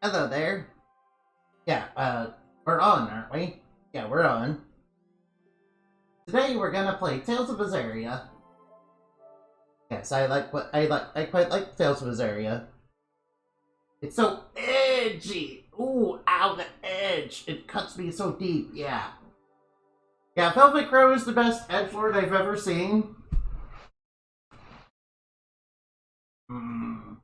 Hello there. Yeah, we're on, aren't we? Yeah, we're on. Today we're gonna play Tales of Berseria. Yes, I quite like Tales of Berseria. It's so edgy. Ooh, ow, the edge. It cuts me so deep, yeah. Yeah, Velvet Crow is the best edgelord I've ever seen. Mm.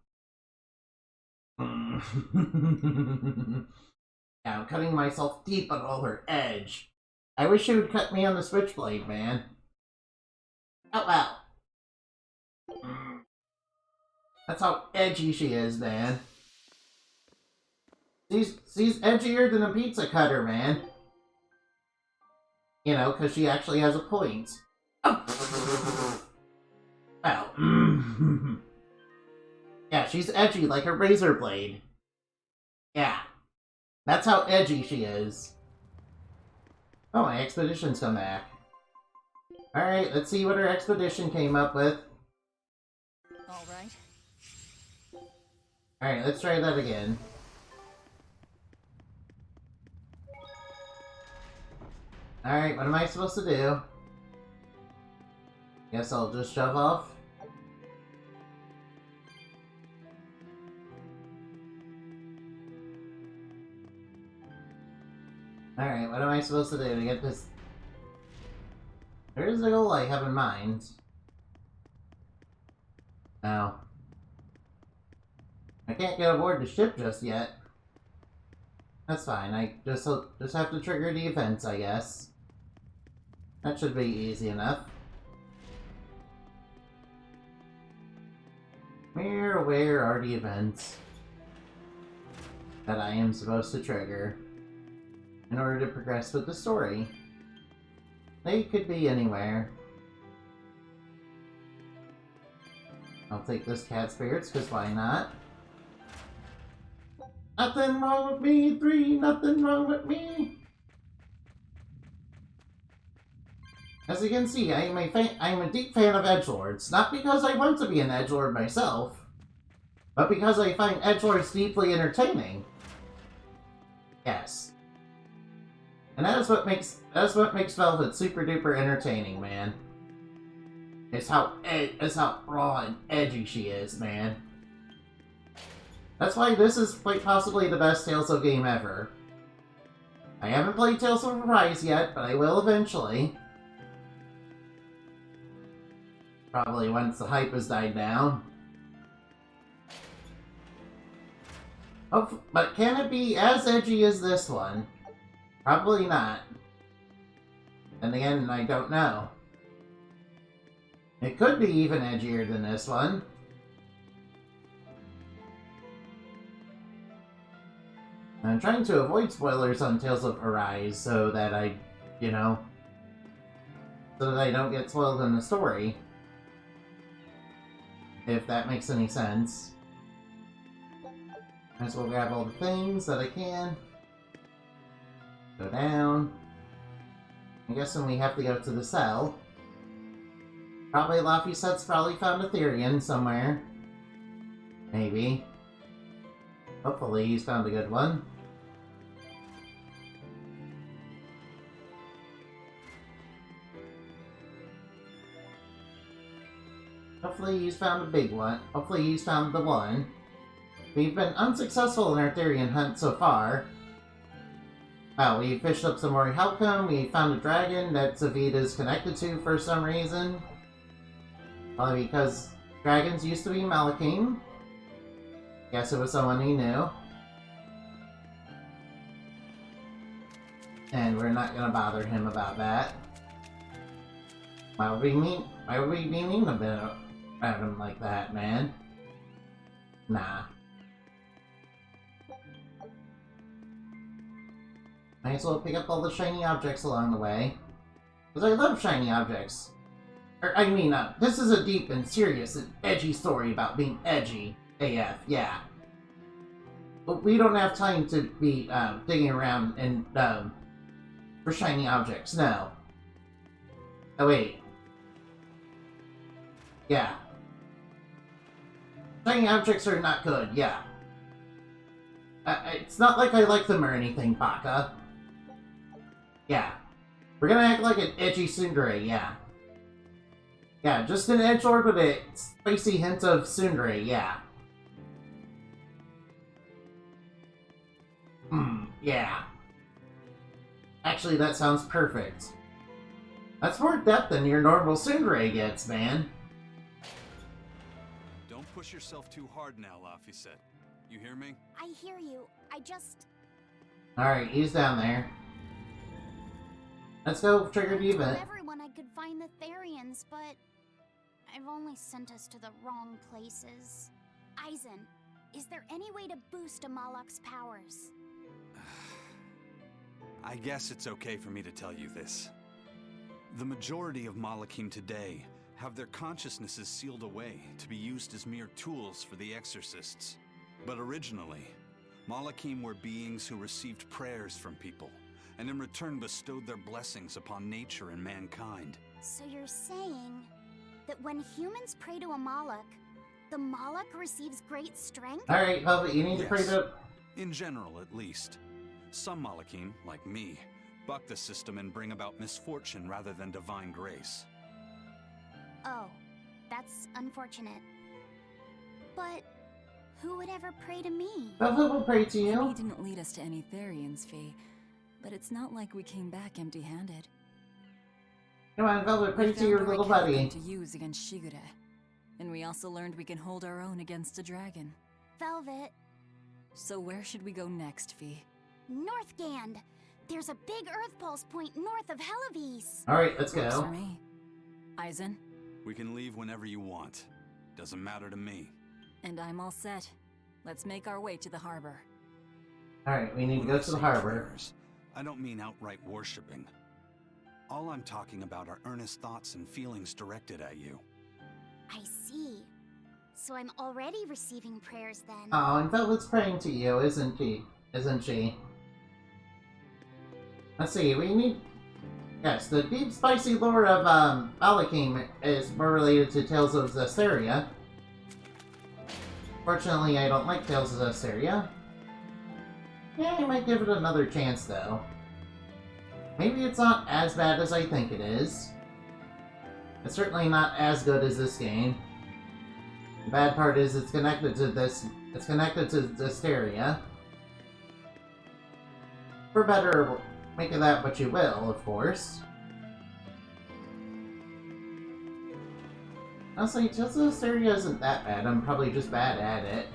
Mm. Yeah, I'm cutting myself deep on all her edge. I wish she would cut me on the switchblade, man. Oh well. Mm. That's how edgy she is, man. She's edgier than a pizza cutter, man. You know, because she actually has a point. Oh. Well, yeah, she's edgy like a razor blade. Yeah, that's how edgy she is. Oh, my expedition's come back. Alright, let's see what her expedition came up with. Alright. Alright, let's try that again. Alright, what am I supposed to do? Guess I'll just shove off. Alright, what am I supposed to do to get this? Where's the goal I have in mind? No. I can't get aboard the ship just yet. That's fine, I just have to trigger the events, I guess. That should be easy enough. Where are the events that I am supposed to trigger in order to progress with the story? They could be anywhere. I'll take this cat spirits, because why not? Nothing wrong with me, 3, nothing wrong with me! As you can see, I'm a deep fan of edgelords, not because I want to be an edgelord myself, but because I find edgelords deeply entertaining. Yes. And that's what makes Velvet super duper entertaining, man. It's how raw and edgy she is, man. That's why this is quite possibly the best Tales of game ever. I haven't played Tales of Arise yet, but I will eventually. Probably once the hype has died down. Oh, but can it be as edgy as this one? Probably not. And again, I don't know. It could be even edgier than this one. I'm trying to avoid spoilers on Tales of Arise so that I don't get spoiled in the story. If that makes any sense. Might as well grab all the things that I can. Go down. I'm guessing we have to go to the cell. Probably Laphicet's probably found a THERION somewhere. Maybe. Hopefully he's found a good one. Hopefully he's found a big one. Hopefully he's found the one. We've been unsuccessful in our THERION hunt so far. Well, we fished up some more Helcom, we found a dragon that Zavid is connected to for some reason. Probably because dragons used to be Malakim. Guess it was someone he knew. And we're not gonna bother him about that. Why would we be mean about him like that, man? Nah. Might as well pick up all the shiny objects along the way. Because I love shiny objects. This is a deep and serious and edgy story about being edgy AF, yeah. But we don't have time to be digging around and for shiny objects, no. Oh wait. Yeah. Shiny objects are not good, yeah. It's not like I like them or anything, Baka. Yeah. We're gonna act like an edgy tsundere, yeah. Yeah, just an edgelord with a spicy hint of tsundere, yeah. Yeah. Actually, that sounds perfect. That's more depth than your normal tsundere gets, man. Don't push yourself too hard now, Laphicet. You hear me? I hear you. I just... Alright, he's down there. Let's go trigger the I told event. everyone I could find the Therions, but... I've only sent us to the wrong places. Aizen, is there any way to boost Amalok's powers? I guess it's okay for me to tell you this. The majority of Malakim today have their consciousnesses sealed away to be used as mere tools for the exorcists. But originally, Malakim were beings who received prayers from people, and in return bestowed their blessings upon nature and mankind. So you're saying that when humans pray to Amalok, the Malak receives great strength? Alright, Velvet, you need to pray to... In general, at least. Some Malakim, like me, buck the system and bring about misfortune rather than divine grace. Oh, that's unfortunate. But who would ever pray to me? Velvet will pray to He you. didn't lead us to any Therions, Fee, but it's not like we came back empty-handed. Come on, Velvet, pray We to found your a little weapon buddy. to use against Shigure, and we also learned we can hold our own against a dragon. Velvet, So where should we go next, Fee? Northgand! There's a big Earth Pulse point north of Helivis! Alright, let's Works for go. me. Aizen, We can leave whenever you want. Doesn't matter to me. and I'm all set. Let's make our way to the harbor. Alright, we need to When go I to the say harbor. prayers, I don't mean outright worshipping. All I'm talking about are earnest thoughts and feelings directed at you. I see. So I'm already receiving prayers then. Oh, and Velvet's praying to you, isn't she? Isn't she? Let's see, we need... Yes, the deep spicy lore of, Malakim is more related to Tales of Berseria. Fortunately, I don't like Tales of Berseria. Yeah, I might give it another chance, though. Maybe it's not as bad as I think it is. It's certainly not as good as this game. The bad part is it's connected to this... It's connected to Berseria. For better, make of that what you will, of course. Honestly, Tales of Berseria isn't that bad. I'm probably just bad at it.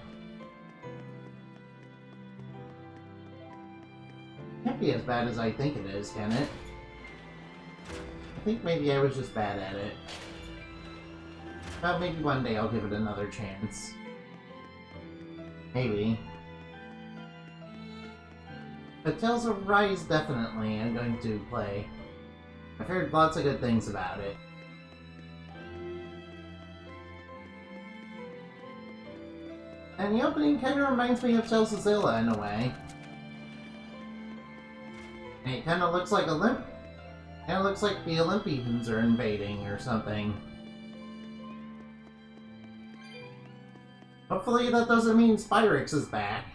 Can't be as bad as I think it is, can it? I think maybe I was just bad at it. But maybe one day I'll give it another chance. Maybe. But Tales of Rise, definitely, I'm going to play. I've heard lots of good things about it. And the opening kind of reminds me of Tales of Zilla in a way. And it kind of looks like Kind of looks like the Olympians are invading or something. Hopefully that doesn't mean Spyrix is back.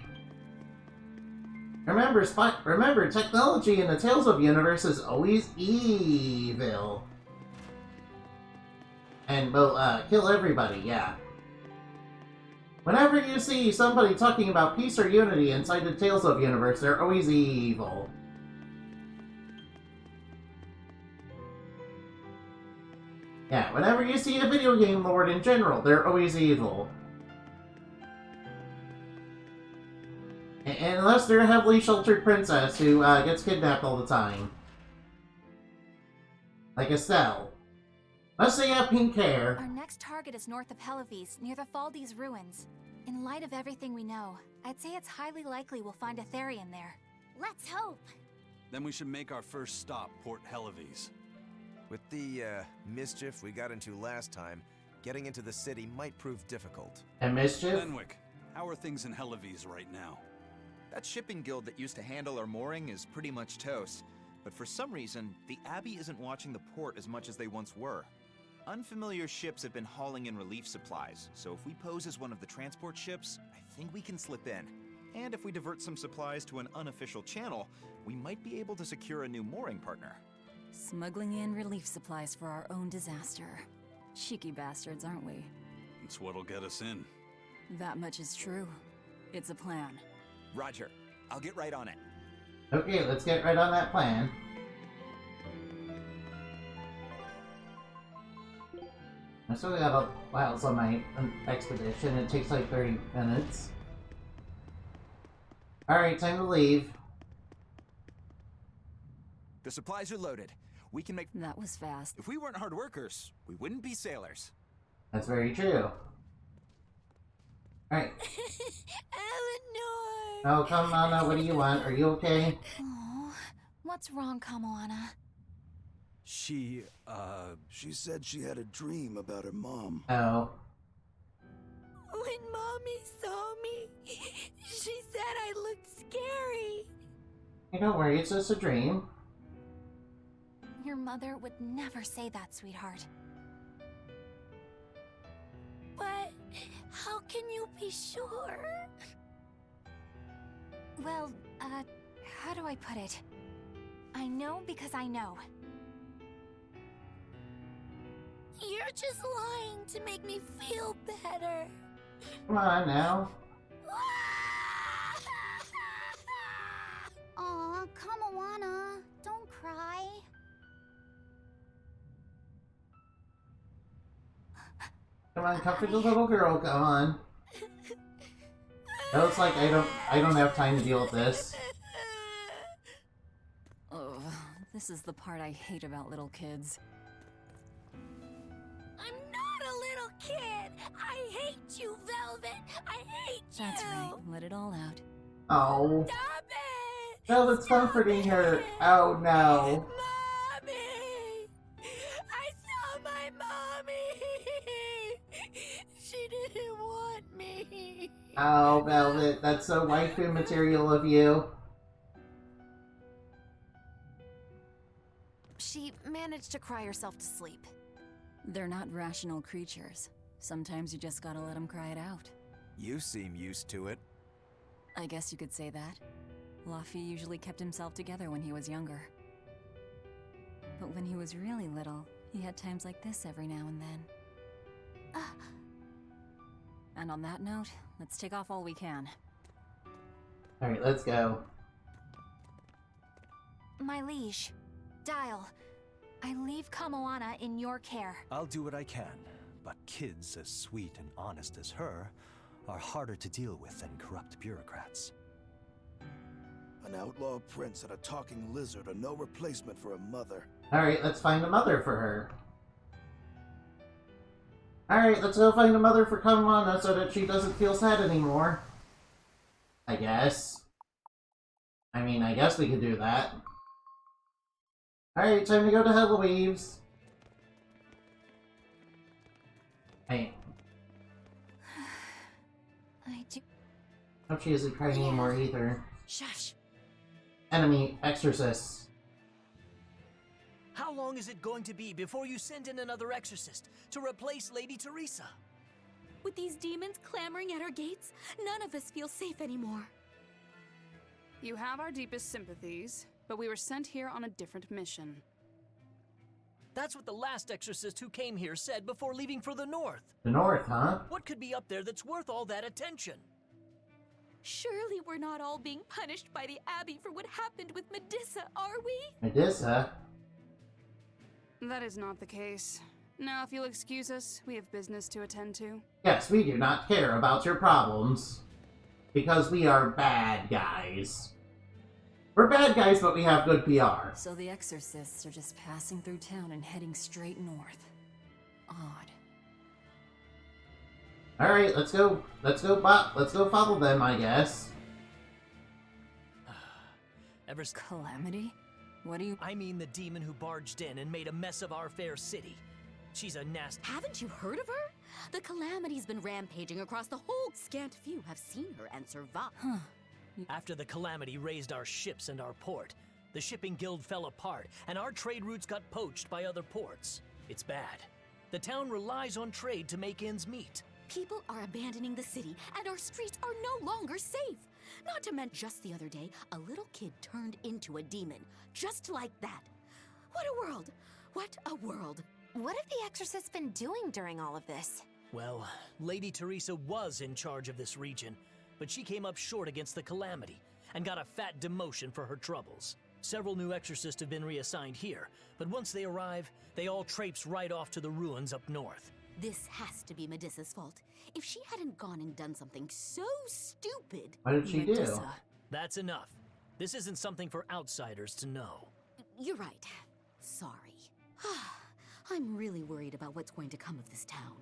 Remember, technology in the Tales of universe is always evil. And will, kill everybody, yeah. Whenever you see somebody talking about peace or unity inside the Tales of universe, they're always evil. Yeah, whenever you see a video game lord in general, they're always evil. Unless they're a heavily sheltered princess who gets kidnapped all the time. Like Estelle. Unless they have pink hair. Our next target is north of Helivis, near the Faldes ruins. In light of everything we know, I'd say it's highly likely we'll find a Therion there. Let's hope! Then we should make our first stop, Port Helivis. With the, mischief we got into last time, getting into the city might prove difficult. And mischief? Fenwick, how are things in Helivis right now? That shipping guild that used to handle our mooring is pretty much toast. But for some reason, the Abbey isn't watching the port as much as they once were. Unfamiliar ships have been hauling in relief supplies, so if we pose as one of the transport ships, I think we can slip in. And if we divert some supplies to an unofficial channel, we might be able to secure a new mooring partner. Smuggling in relief supplies for our own disaster. Cheeky bastards, aren't we? It's what'll get us in. That much is true. It's a plan. Roger. I'll get right on it. Okay, let's get right on that plan. I still got a while on my expedition. It takes like 30 minutes. Alright, time to leave. The supplies are loaded. We can make... That was fast. If we weren't hard workers, we wouldn't be sailors. That's very true. Alright. Eleanor! Oh, come on, what do you want? Are you okay? Oh, what's wrong, Kamoana? She said she had a dream about her mom. Oh. When Mommy saw me, she said I looked scary. Hey, don't worry, it's just a dream. Your mother would never say that, sweetheart. But how can you be sure? Well, how do I put it? I know because I know. You're just lying to make me feel better. Come on now. Aw, Kamoana, don't cry. Come on, comfort the little girl, come on. No, it's like I don't have time to deal with this. Ugh, this is the part I hate about little kids. I'm not a little kid. I hate you, Velvet. I hate you. That's right, let it all out. Oh. Stop it. Velvet's comforting her. Oh no. Mommy! I saw my mommy! She didn't want me. Oh, Velvet, that's so waifu material of you. She managed to cry herself to sleep. They're not rational creatures. Sometimes you just gotta let them cry it out. You seem used to it. I guess you could say that. Luffy usually kept himself together when he was younger. But when he was really little, he had times like this every now and then. And on that note, let's take off all we can. Alright, let's go. My liege, Dial, I leave Kamoana in your care. I'll do what I can, but kids as sweet and honest as her are harder to deal with than corrupt bureaucrats. An outlaw prince and a talking lizard are no replacement for a mother. Alright, let's find a mother for her. Alright, let's go find a mother for Kamoana so that she doesn't feel sad anymore. I guess. I mean, I guess we could do that. Alright, time to go to Hellweaves. Hey. I do. Hope she isn't crying anymore either. Shush. Enemy exorcists. How long is it going to be before you send in another exorcist to replace Lady Teresa? With these demons clamoring at our gates, none of us feel safe anymore. You have our deepest sympathies, but we were sent here on a different mission. That's what the last exorcist who came here said before leaving for the north. The north, huh? What could be up there that's worth all that attention? Surely we're not all being punished by the Abbey for what happened with Medusa, are we? Medusa? That is not the case. Now, if you'll excuse us, we have business to attend to. Yes, we do not care about your problems. Because we are bad guys. We're bad guys, but we have good PR. So the exorcists are just passing through town and heading straight north. Odd. Alright, let's go follow them, I guess. Calamity? What do you... I mean the demon who barged in and made a mess of our fair city. She's a nasty... Haven't you heard of her? The Calamity's been rampaging across the whole... Scant few have seen her and survived. Huh. After the Calamity raised our ships and our port, the shipping guild fell apart, and our trade routes got poached by other ports. It's bad. The town relies on trade to make ends meet. People are abandoning the city, and our streets are no longer safe. Not to mention, just the other day, a little kid turned into a demon. Just like that. What a world! What a world! What have the exorcists been doing during all of this? Well, Lady Teresa was in charge of this region, but she came up short against the Calamity and got a fat demotion for her troubles. Several new exorcists have been reassigned here, but once they arrive, they all traipse right off to the ruins up north. This has to be Medissa's fault. If she hadn't gone and done something so stupid... What did she do? Medissa, that's enough. This isn't something for outsiders to know. You're right. Sorry. I'm really worried about what's going to come of this town.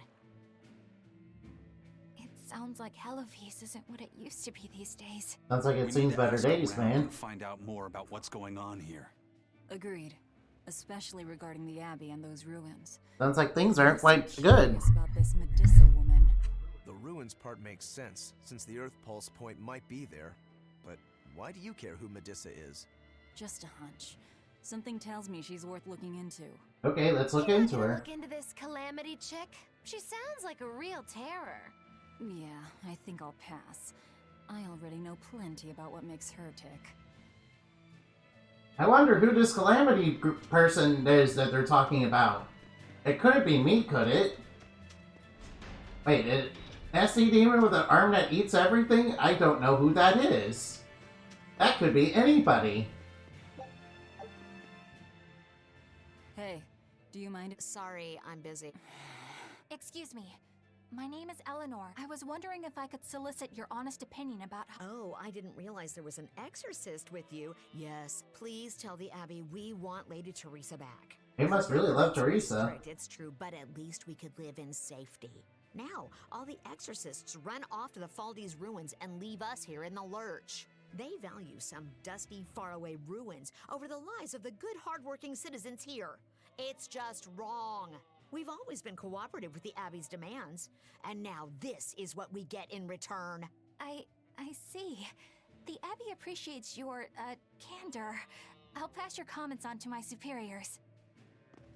It sounds like Heloise isn't what it used to be these days. Sounds like it's seen better days, man. Find out more about what's going on here. Agreed. Especially regarding the Abbey and those ruins. Sounds like things aren't quite good. About this Medissa woman. The ruins part makes sense, since the Earth Pulse point might be there. But why do you care who Medissa is? Just a hunch. Something tells me she's worth looking into. Okay, let's look into her. Look into this Calamity chick? She sounds like a real terror. Yeah, I think I'll pass. I already know plenty about what makes her tick. I wonder who this Calamity person is that they're talking about. It couldn't be me, could it? Wait, nasty demon with an arm that eats everything? I don't know who that is. That could be anybody. Hey, do you mind? Sorry, I'm busy. Excuse me. My name is Eleanor. I was wondering if I could solicit your honest opinion about how— Oh, I didn't realize there was an exorcist with you. Yes, please tell the Abbey we want Lady Teresa back. They must really love Teresa. It's true, but at least we could live in safety. Now, all the exorcists run off to the Faldi's ruins and leave us here in the lurch. They value some dusty, faraway ruins over the lives of the good, hardworking citizens here. It's just wrong. We've always been cooperative with the Abbey's demands, and now this is what we get in return. I see. The Abbey appreciates your, candor. I'll pass your comments on to my superiors.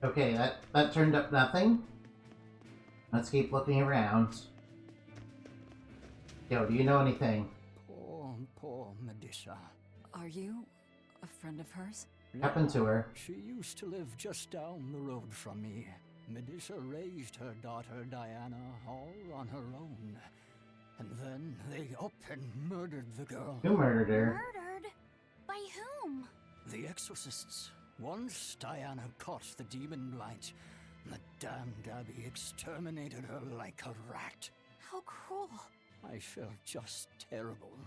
Okay, that turned up nothing. Let's keep looking around. Yo, do you know anything? Poor Medissa. Are you a friend of hers? What happened to her? She used to live just down the road from me. Medissa raised her daughter Diana all on her own. And then they up and murdered the girl. Who murdered her? Murdered? By whom? The exorcists. Once Diana caught the demon blight, the damned Abbey exterminated her like a rat. How cruel. I felt just terrible,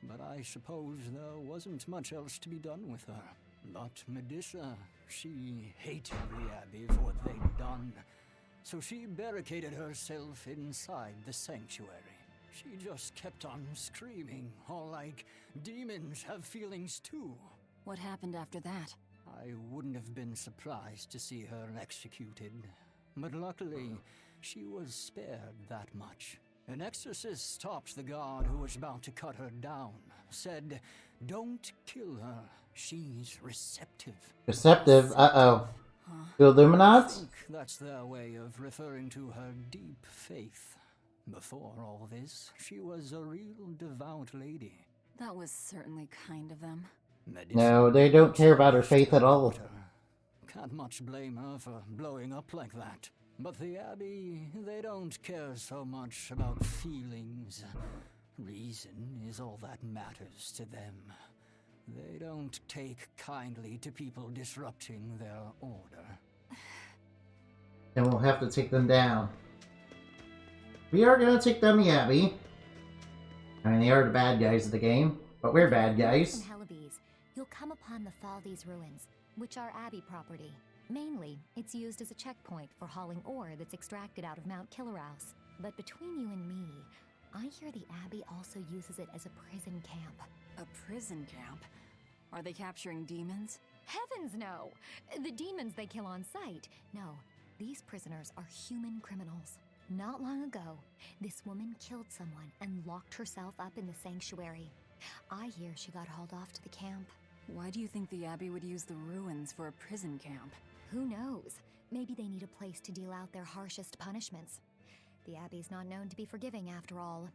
but I suppose there wasn't much else to be done with her. But Medissa, she hated the Abbey for what they'd done, so she barricaded herself inside the sanctuary. She just kept on screaming, all like, demons have feelings too. What happened after that? I wouldn't have been surprised to see her executed, but luckily, she was spared that much. An exorcist stopped the guard who was about to cut her down, said, "Don't kill her, she's receptive." Receptive? Uh-oh. The I Illuminati? think that's their way of referring to her deep faith. Before all this, she was a real devout lady. That was certainly kind of them. No, they don't care about her faith at all. Can't much blame her for blowing up like that. But the Abbey, they don't care so much about feelings. Reason is all that matters to them. They don't take kindly to people disrupting their order. Then we'll have to take them down. We are gonna take down the Abbey. I mean, they are the bad guys of the game, but we're bad guys. In Heloise, you'll come upon the Faldi's ruins, which are Abbey property. Mainly, it's used as a checkpoint for hauling ore that's extracted out of Mount Killerhouse. But between you and me, I hear the Abbey also uses it as a prison camp. A prison camp? Are they capturing demons? Heavens no! The demons they kill on sight. No, these prisoners are human criminals. Not long ago, this woman killed someone and locked herself up in the sanctuary. I hear she got hauled off to the camp. Why do you think the Abbey would use the ruins for a prison camp? Who knows? Maybe they need a place to deal out their harshest punishments. The Abbey's not known to be forgiving, after all.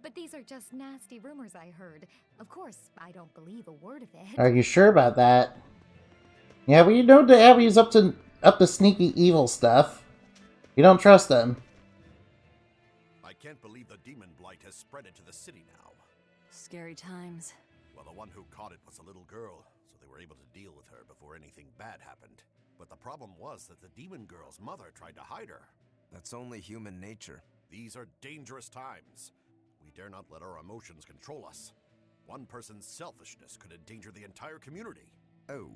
But these are just nasty rumors I heard. Of course, I don't believe a word of it. Are you sure about that? Yeah, we know the Abbey's up to sneaky evil stuff. You don't trust them. I can't believe the demon blight has spread it to the city now. Scary times. Well, the one who caught it was a little girl, so they were able to deal with her before anything bad happened. But the problem was that the demon girl's mother tried to hide her. That's only human nature. These are dangerous times. We dare not let our emotions control us. One person's selfishness could endanger the entire community. Oh,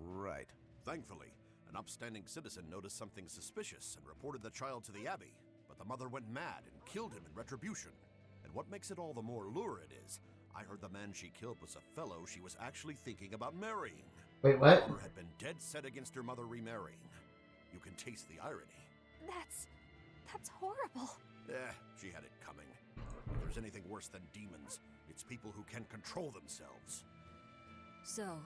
right. Thankfully, an upstanding citizen noticed something suspicious and reported the child to the Abbey, but the mother went mad and killed him in retribution. And what makes it all the more lurid is, I heard the man she killed was a fellow she was actually thinking about marrying. Wait, what? The daughter had been dead set against her mother remarrying. You can taste the irony. That's horrible. She had it coming. If there's anything worse than demons, it's people who can't control themselves. So,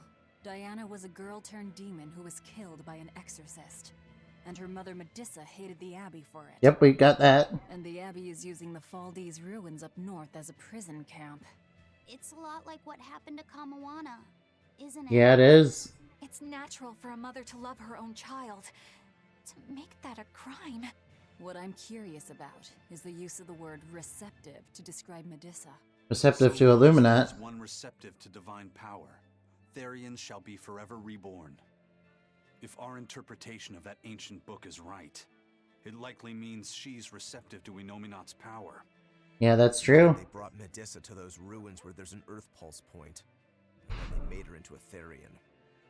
Diana was a girl-turned-demon who was killed by an exorcist. And her mother Medissa hated the Abbey for it. Yep, we got that. And the Abbey is using the Faldi's ruins up north as a prison camp. It's a lot like what happened to Kamawana, isn't it? Yeah, it is. It's natural for a mother to love her own child. To make that a crime. What I'm curious about is the use of the word receptive to describe Medissa. Receptive to Illuminat. As one receptive to divine power, Therion shall be forever reborn. If our interpretation of that ancient book is right, it likely means she's receptive to Inominat's power. Yeah, that's true. They brought Medissa to those ruins where there's an Earth Pulse point. And they made her into a Therion.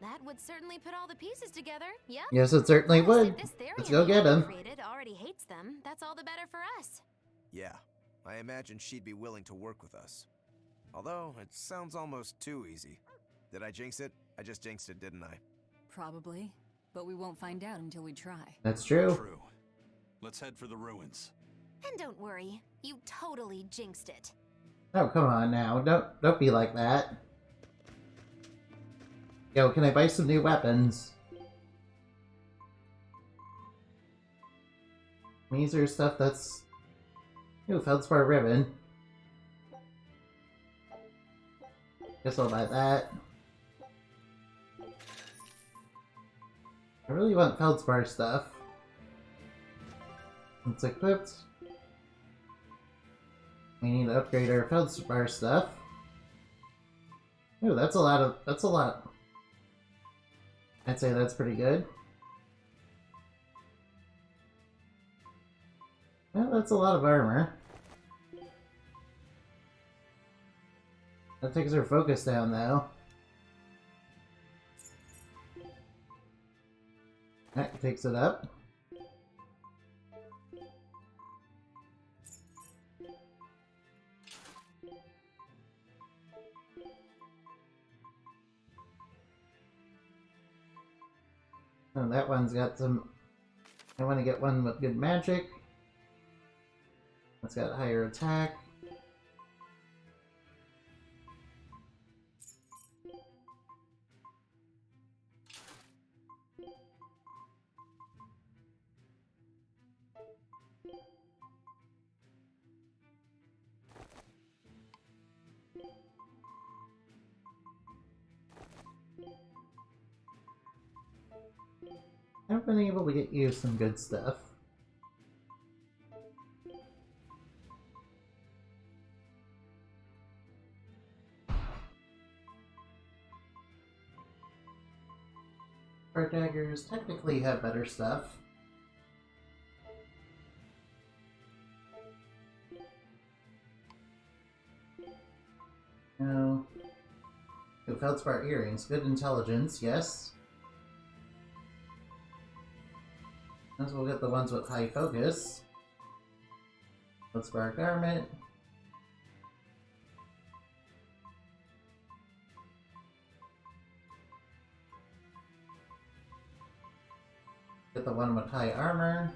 That would certainly put all the pieces together, yeah? Yes, it certainly would. If this Let's Therion go get him. created already hates them, that's all the better for us. Yeah, I imagine she'd be willing to work with us. Although, it sounds almost too easy. Did I jinx it? I just jinxed it, didn't I? Probably, but we won't find out until we try. That's true. True. Let's head for the ruins. And don't worry, you totally jinxed it. Oh, come on now. Don't be like that. Yo, can I buy some new weapons? These are stuff that's... Ooh, Feldspar ribbon. Guess I'll buy that. I really want Feldspar stuff. It's equipped. We need to upgrade our Feldspar stuff. Ooh, that's a lot. I'd say that's pretty good. Well, that's a lot of armor. That takes our focus down, though. That takes it up. Oh, that one's got some... I want to get one with good magic. That's got higher attack. I've been able to get you some good stuff. Our daggers technically have better stuff. No. Oh, Feldspar earrings. Good intelligence, yes. As we'll get the ones with high focus. Feldspar garment. Get the one with high armor.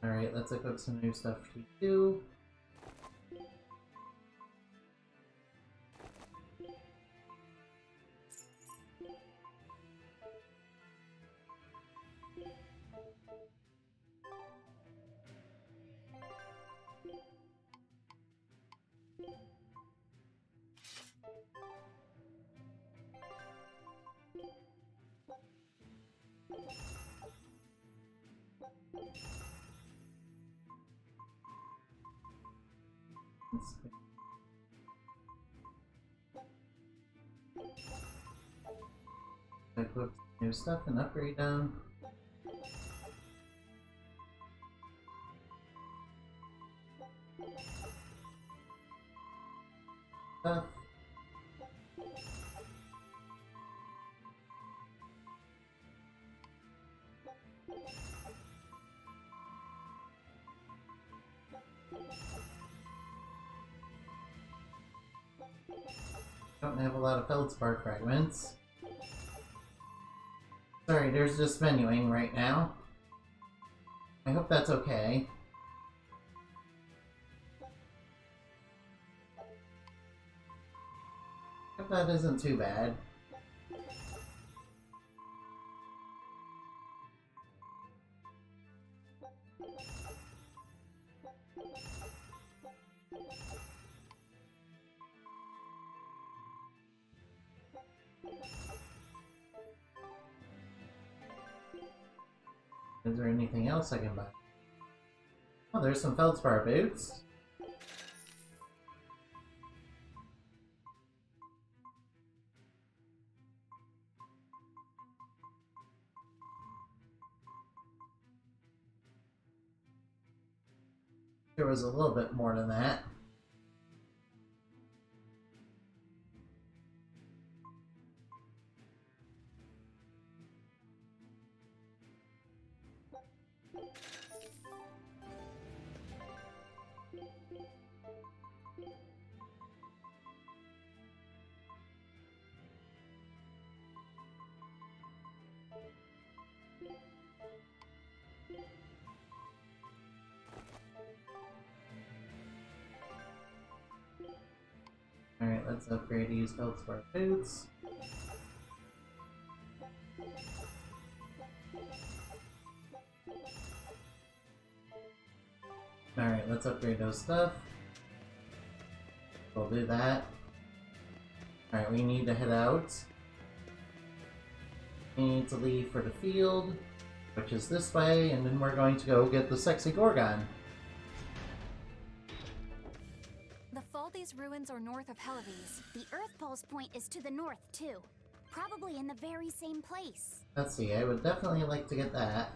Alright, let's equip some new stuff to you. Equip new stuff and upgrade them. Stuff. Don't have a lot of feldspar fragments. Sorry, there's just menuing right now. I hope that's okay. Hope that isn't too bad. Is there anything else I can buy? Oh, there's some feldspar boots. There was a little bit more than that. Alright, let's upgrade these feldspar boots. Alright, let's upgrade those stuff. We'll do that. Alright, we need to head out. We need to leave for the field, which is this way, and then we're going to go get the sexy Gorgon. The Faldi's ruins are north of Helives. The Earth Pulse point is to the north, too. Probably in the very same place. Let's see, I would definitely like to get that.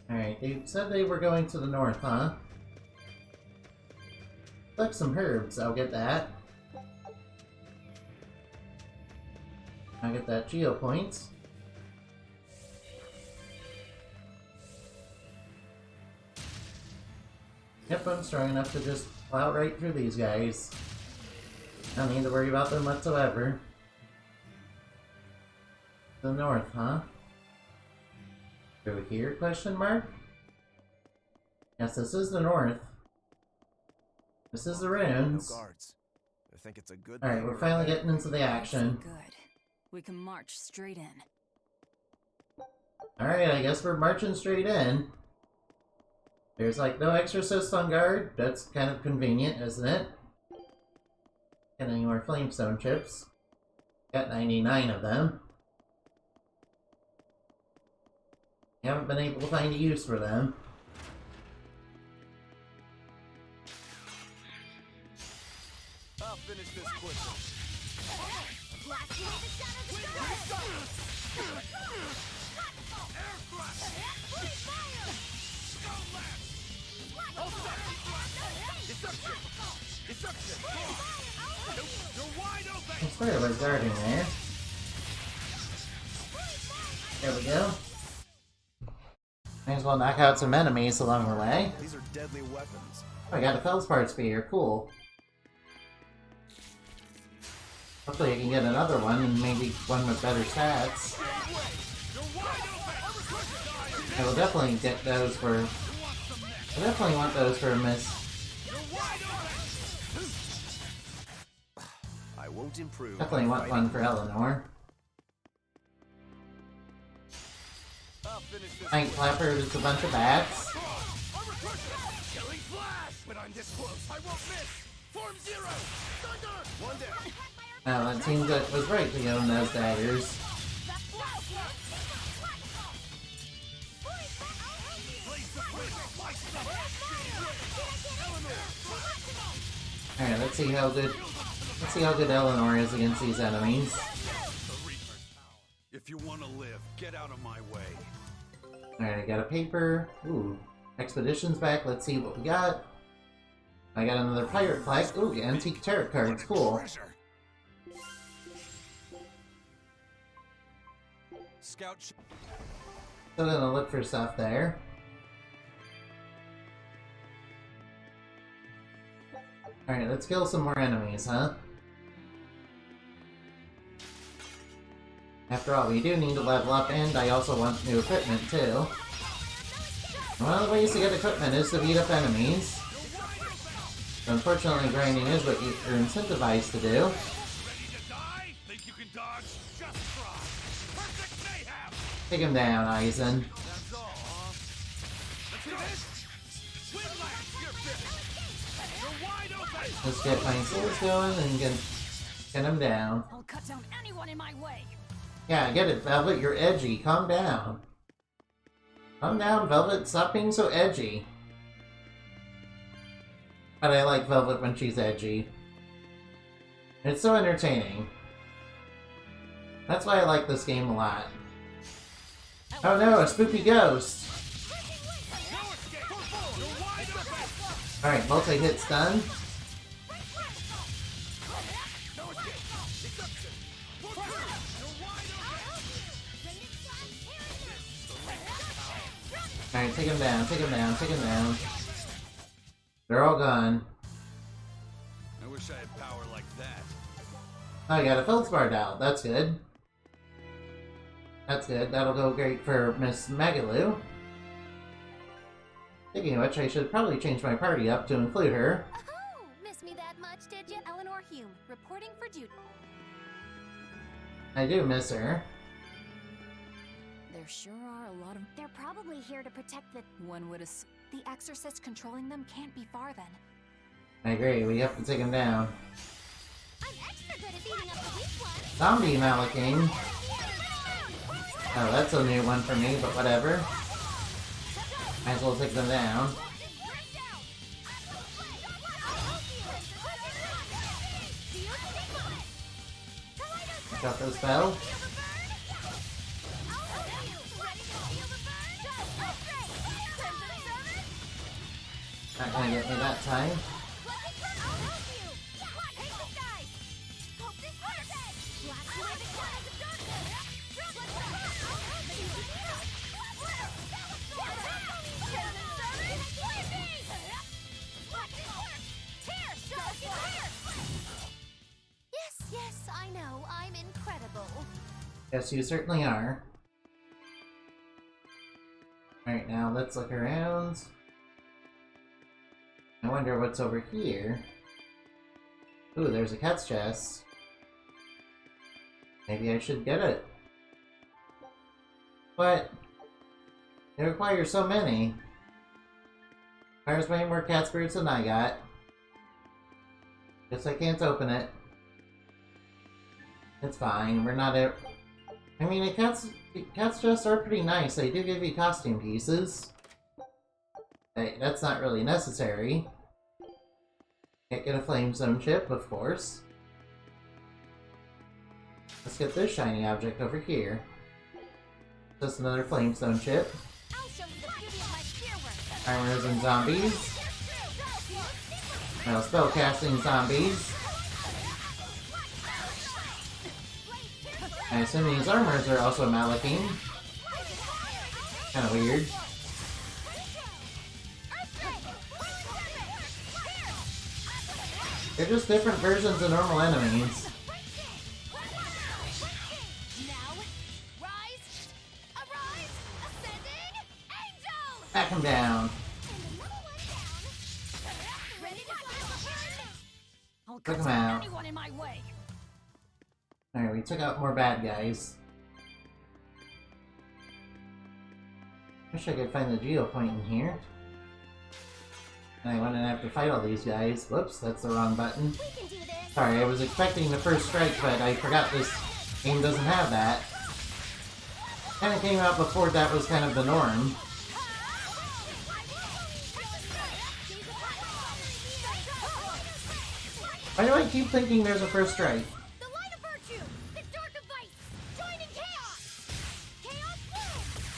Alright, they said they were going to the north, huh? Collect some herbs, I'll get that. I'll get that geo point. Yep, I'm strong enough to just plow right through these guys. Don't need to worry about them whatsoever. The north, huh? Through here, question mark? Yes, this is the north. This is the ruins. No guards. I think it's a good Alright, thing we're finally getting into the action. Good. We can march straight in. Alright, I guess we're marching straight in. There's like no exorcist on guard. That's kind of convenient, isn't it? Get any more flamestone chips. Got 99 of them. Haven't been able to find a use for them. I'll finish this quickly. I swear we're guarding there. There we go. Might as well knock out some enemies along the way. These are deadly weapons. Oh, I got a feldspar spear. Cool. Hopefully I can get another one, and maybe one with better stats. I will definitely get those for... I definitely want those for Miss... I won't improve. Definitely want one for Eleanor. Night Clapper is a bunch of bats. When I'm this close, I won't miss. Form 0. Thunder. One down. Now that seems like it was right to own those daggers. Alright, let's see how good Eleanor is against these enemies. If you want to live, get out of my way. Alright, I got a paper. Ooh. Expedition's back. Let's see what we got. I got another pirate flag. Ooh, antique tarot cards. Cool. Scout. Still gonna look for stuff there. Alright, let's kill some more enemies, huh? After all, we do need to level up, and I also want new equipment, too. One of the ways to get equipment is to beat up enemies. So unfortunately, grinding is what you're incentivized to do. Take him down, Eisen. Let's get my swords going and get him down. I'll cut down anyone in my way. Yeah, get it, Velvet. You're edgy. Calm down. Calm down, Velvet. Stop being so edgy. But I like Velvet when she's edgy. It's so entertaining. That's why I like this game a lot. Oh no, a spooky ghost! Alright, multi-hit stun. Alright, take him down, take him down, take him down. They're all gone. I wish I had power like that. Oh, I got a Feldspar out. That's good. That's good. That'll go great for Miss Magalu. Speaking of which, I should probably change my party up to include her. Oh, miss me that much, did you? Eleanor Hume, reporting for duty. I do miss her. There sure are a lot of... They're probably here to protect the... One would assume. The exorcist controlling them can't be far then. I agree. We have to take him down. I'm extra good at beating up the weak ones. Zombie Malaking. Oh, that's a new one for me, but whatever. Might as well take them down. Got those spells. Not gonna get me that time. Yes, I know. I'm incredible. Yes, you certainly are. Alright, now let's look around. I wonder what's over here. Ooh, there's a cat's chest. Maybe I should get it. But it requires so many. Requires way more cat spirits than I got. Guess I can't open it. It's fine. We're not a... I mean, cat's chests are pretty nice. They do give you costume pieces. Hey, that's not really necessary. Can't get a flame zone chip, of course. Let's get this shiny object over here. Just another flame zone chip. Armors and zombies. Now spellcasting zombies. I assume these armors are also Malachine. Kinda weird. They're just different versions of normal enemies. Now, rise, arise, ascending, down. Took him out. Alright, we took out more bad guys. Wish I could find the geo point in here. And I wouldn't have to fight all these guys. Whoops, that's the wrong button. Sorry, I was expecting the first strike, but I forgot this game doesn't have that. Kinda came out before that was kind of the norm. Why do I keep thinking there's a first strike?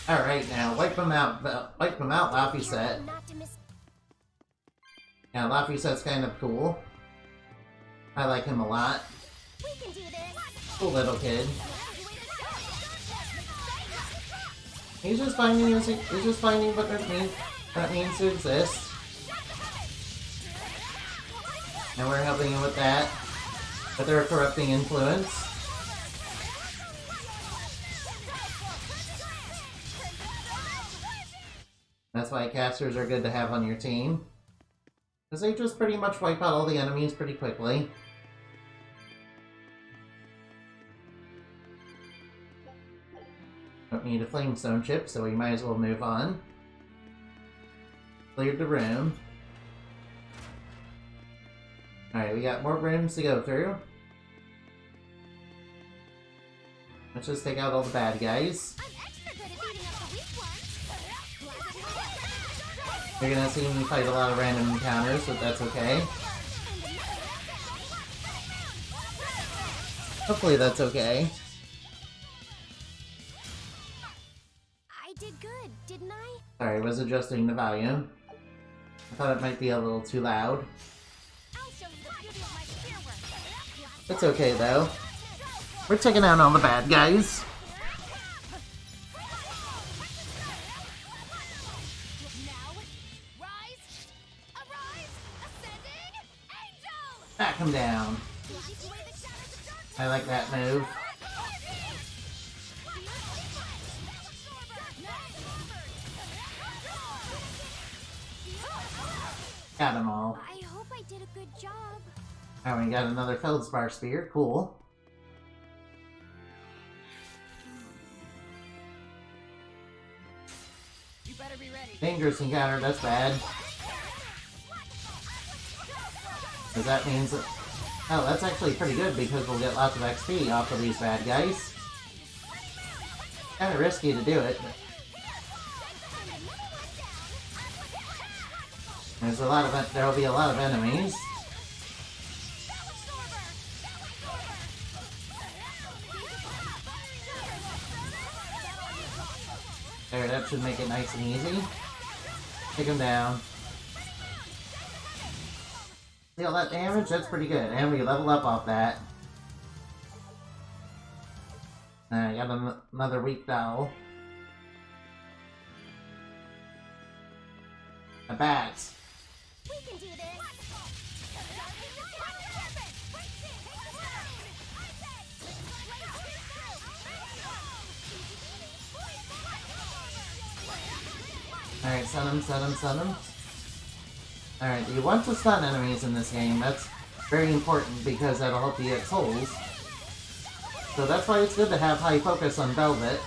Alright, now wipe them out, Laffy-Set. Yeah, Laffy-Set's kind of cool. I like him a lot. Cool little kid. He's just finding what that means to exist. And we're helping him with that. With our corrupting influence. That's why casters are good to have on your team. Because they just pretty much wipe out all the enemies pretty quickly. Don't need a flamestone chip, so we might as well move on. Cleared the room. Alright, we got more rooms to go through. Let's just take out all the bad guys. You're gonna see me fight a lot of random encounters, but that's okay. Hopefully that's okay. I did good, didn't I? Sorry, I was adjusting the volume. I thought it might be a little too loud. It's okay though. We're taking out all the bad guys. Back him down. I like that move. Got them all. I hope I did a good job. Oh, we got another Feldspar Spear. Cool. You better be ready. Dangerous encounter, that's bad. Because that means... Oh, that's actually pretty good because we'll get lots of XP off of these bad guys. Kinda risky to do it. There'll be a lot of enemies. There, that should make it nice and easy. Take him down. See all that damage? That's pretty good. And we level up off that. I got another weak dowel. A bat. We can do this. Alright, stun him. Alright, you want to stun enemies in this game. That's very important because that'll help you get souls. So that's why it's good to have high focus on Velvet.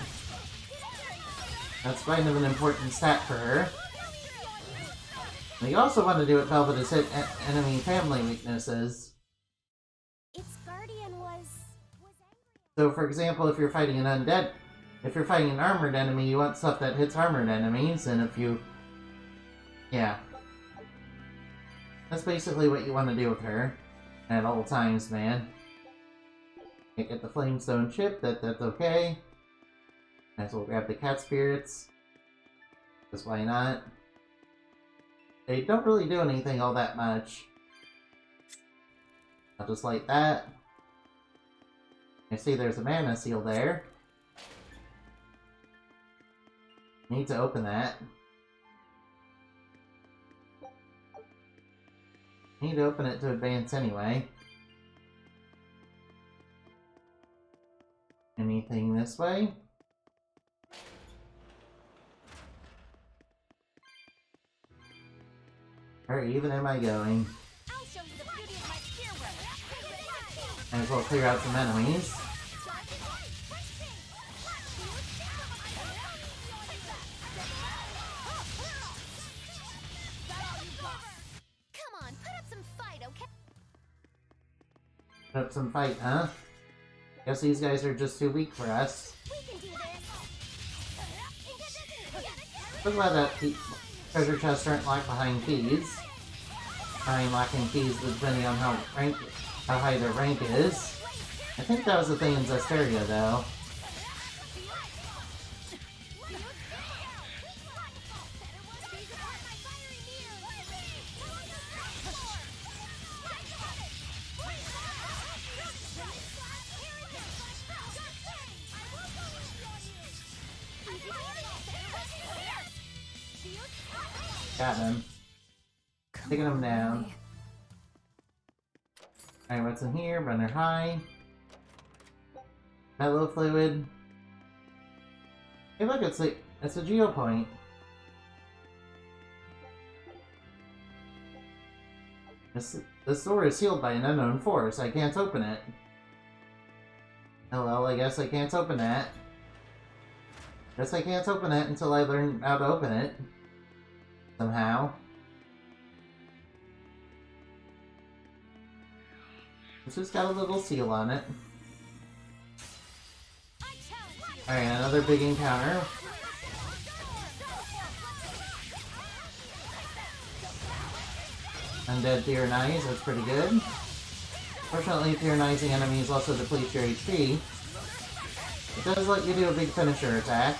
That's kind of an important stat for her. And you also want to do what Velvet is hit enemy family weaknesses. Its guardian was So for example, if you're fighting an undead, if you're fighting an armored enemy, you want stuff that hits armored enemies, and if you... Yeah. That's basically what you want to do with her. At all times, man. Can't get the flamestone chip, that's okay. Might as well grab the cat spirits. Because why not? They don't really do anything all that much. I'll just like that. I see there's a mana seal there. Need to open that. Need to open it to advance anyway. Anything this way? Where even am I going? Might as well clear out some enemies. Come on, put up some fight, okay? Put up some fight, huh? Guess these guys are just too weak for us. So glad that treasure chests aren't locked behind keys. I mean, locking keys depending on how high their rank is. I think that was the thing in Berseria, though. Got him. Taking him down. Alright, what's in here? Runner high. Mellow fluid. Hey look, it's a geo point. This door is sealed by an unknown force. I can't open it. Oh well, I guess I can't open that. Guess I can't open it until I learn how to open it. Somehow. It's just got a little seal on it. Alright, another big encounter. Undead Tyrannize, that's pretty good. Fortunately, Tyrannizing enemies also deplete your HP. It does let you do a big finisher attack.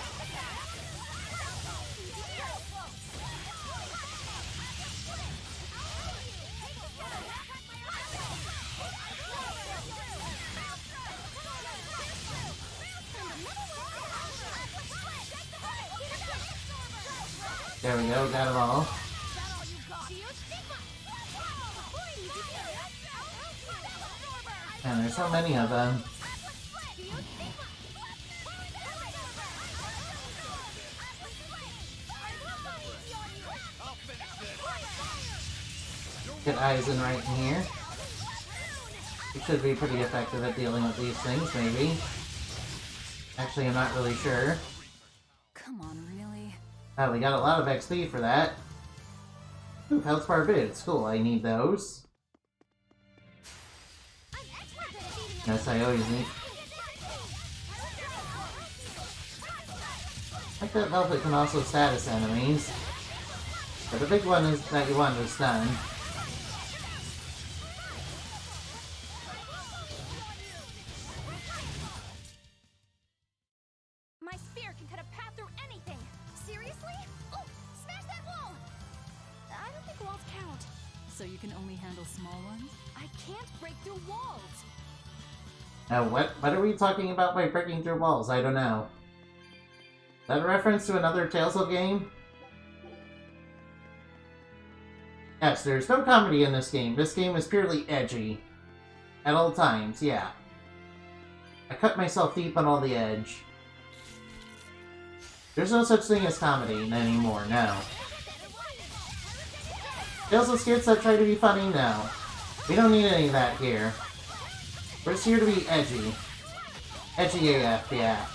There we go, got them all. And there's so many of them. Get Aizen right in here. He should be pretty effective at dealing with these things, maybe. Actually, I'm not really sure. Come on, really? Oh, we got a lot of XP for that. Ooh, Feldspar boots. Cool, I need those. Yes, I always need. Like that Velvet can also status enemies. But the big one is that you want to stun. My spear can cut a path through anything. Seriously? Oh, smash that wall! I don't think walls count. So you can only handle small ones? I can't break through walls. Now, what are we talking about by breaking through walls? I don't know. Is that a reference to another Tales of game? Yes, there's no comedy in this game. This game is purely edgy. At all times, yeah. I cut myself deep on all the edge. There's no such thing as comedy anymore, no. Tales of skits that try to be funny, no. We don't need any of that here. We're just here to be edgy. Edgy AF, yeah.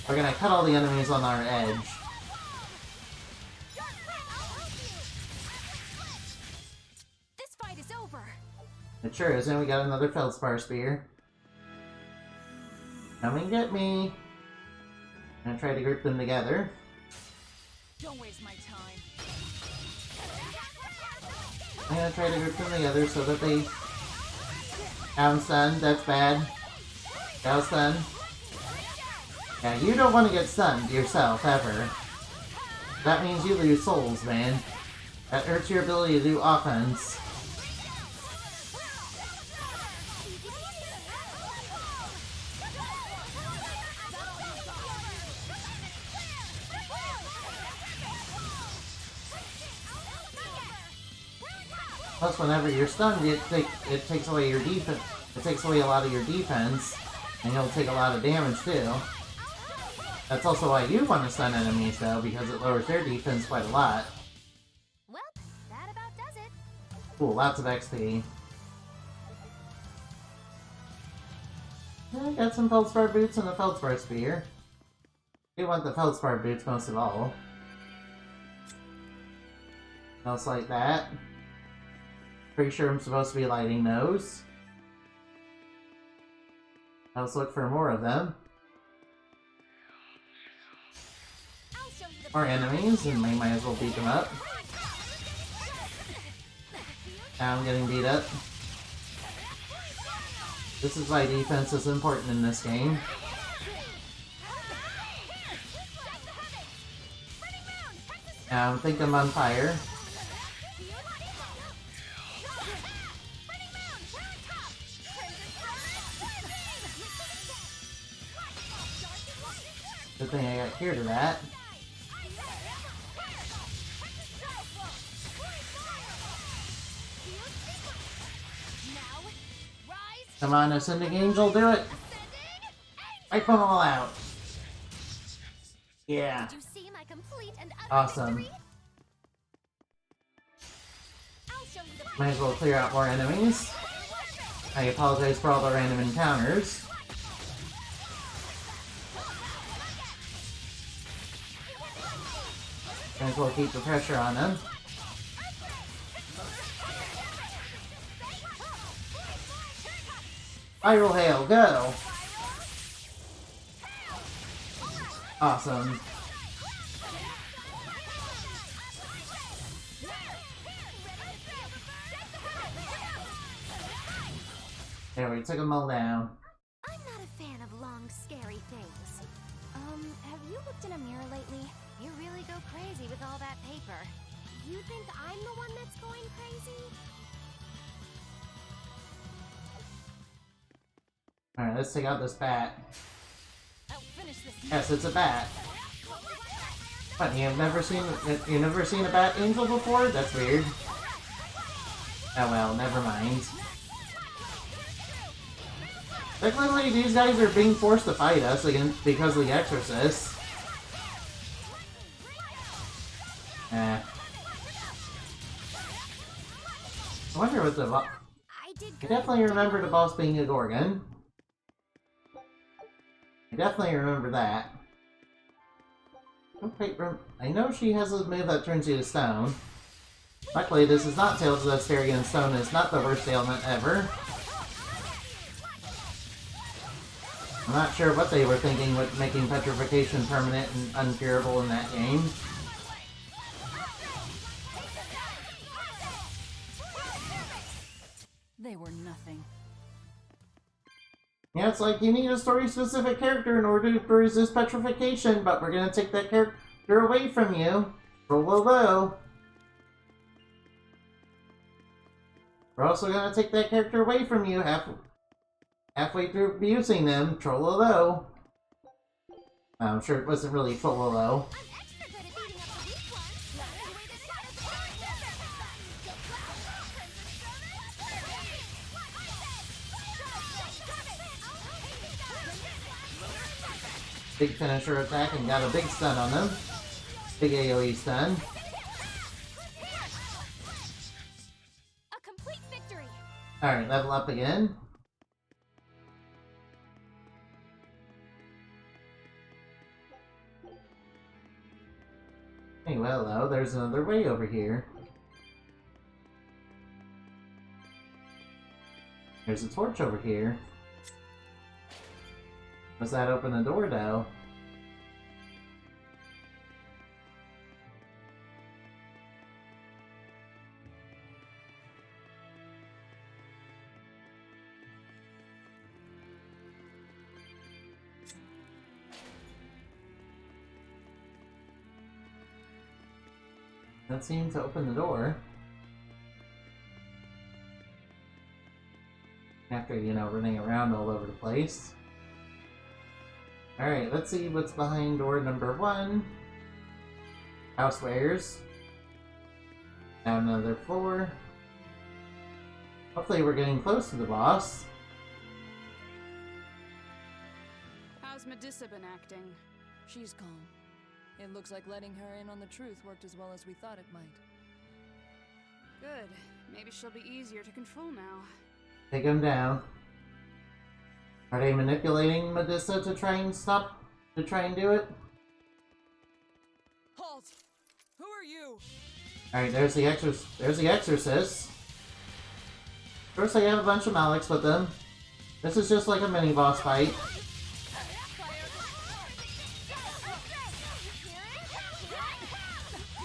We're gonna cut all the enemies on our edge. This fight is over. It sure is, and we got another Feldspar Spear. Come and get me. I'm gonna try to group them together. Don't waste my time. I'm gonna try to group them together so that they... Down stunned, that's bad. Down stunned. Yeah, you don't want to get stunned yourself, ever. That means you lose souls, man. That hurts your ability to do offense. Plus, whenever you're stunned, it takes away your defense. It takes away a lot of your defense, and you'll take a lot of damage too. That's also why you want to stun enemies, though, because it lowers their defense quite a lot. Well, Cool, lots of XP. I got some Feldspar boots and a Feldspar spear. I want the Feldspar boots most of all. Else like that. Pretty sure I'm supposed to be lighting those. Let's look for more of them. More enemies, and we might as well beat them up. Now I'm getting beat up. This is why defense is important in this game. Now I think I'm on fire. Good thing I got here to that. Come on, Ascending Angel, do it! Wipe them all out! Yeah. Awesome. Might as well clear out more enemies. I apologize for all the random encounters. Might as well keep the pressure on them. Viral Hail, go! Awesome. There, we took them all down. I'm not a fan of long, scary things. Have you looked in a mirror lately? You really go crazy with all that paper. You think I'm the one that's going crazy? Alright, let's take out this bat. Yes, it's a bat. What, you've never seen a bat angel before? That's weird. Oh well, never mind. Technically, these guys are being forced to fight us against because of the Exorcist. I wonder what the boss... I definitely remember the boss being a Gorgon. I definitely remember that. Okay, I know she has a move that turns you to stone. Luckily, this is not Tales of Berseria, and stone is not the worst ailment ever. I'm not sure what they were thinking with making petrification permanent and uncurable in that game. They were nothing. Yeah, it's like you need a story-specific character in order to resist petrification, but we're gonna take that character away from you. Trollolo. We're also gonna take that character away from you halfway through abusing them. Trollolo. I'm sure it wasn't really Trollolo. Big finisher attack and got a big stun on them. Big AoE stun. A complete victory. Alright, level up again. Hey, well though, there's another way over here. There's a torch over here. Does that open the door, though? That seems to open the door. After, you know, running around all over the place. Alright, let's see what's behind door number 1. Housewares. Down another floor. Hopefully we're getting close to the boss. How's Medissa been acting? She's calm. It looks like letting her in on the truth worked as well as we thought it might. Good. Maybe she'll be easier to control now. Take him down. Are they manipulating Medusa to try and do it? Halt! Who are you? Alright, there's the Exorcist. First they have a bunch of Maliks with them. This is just like a mini boss fight.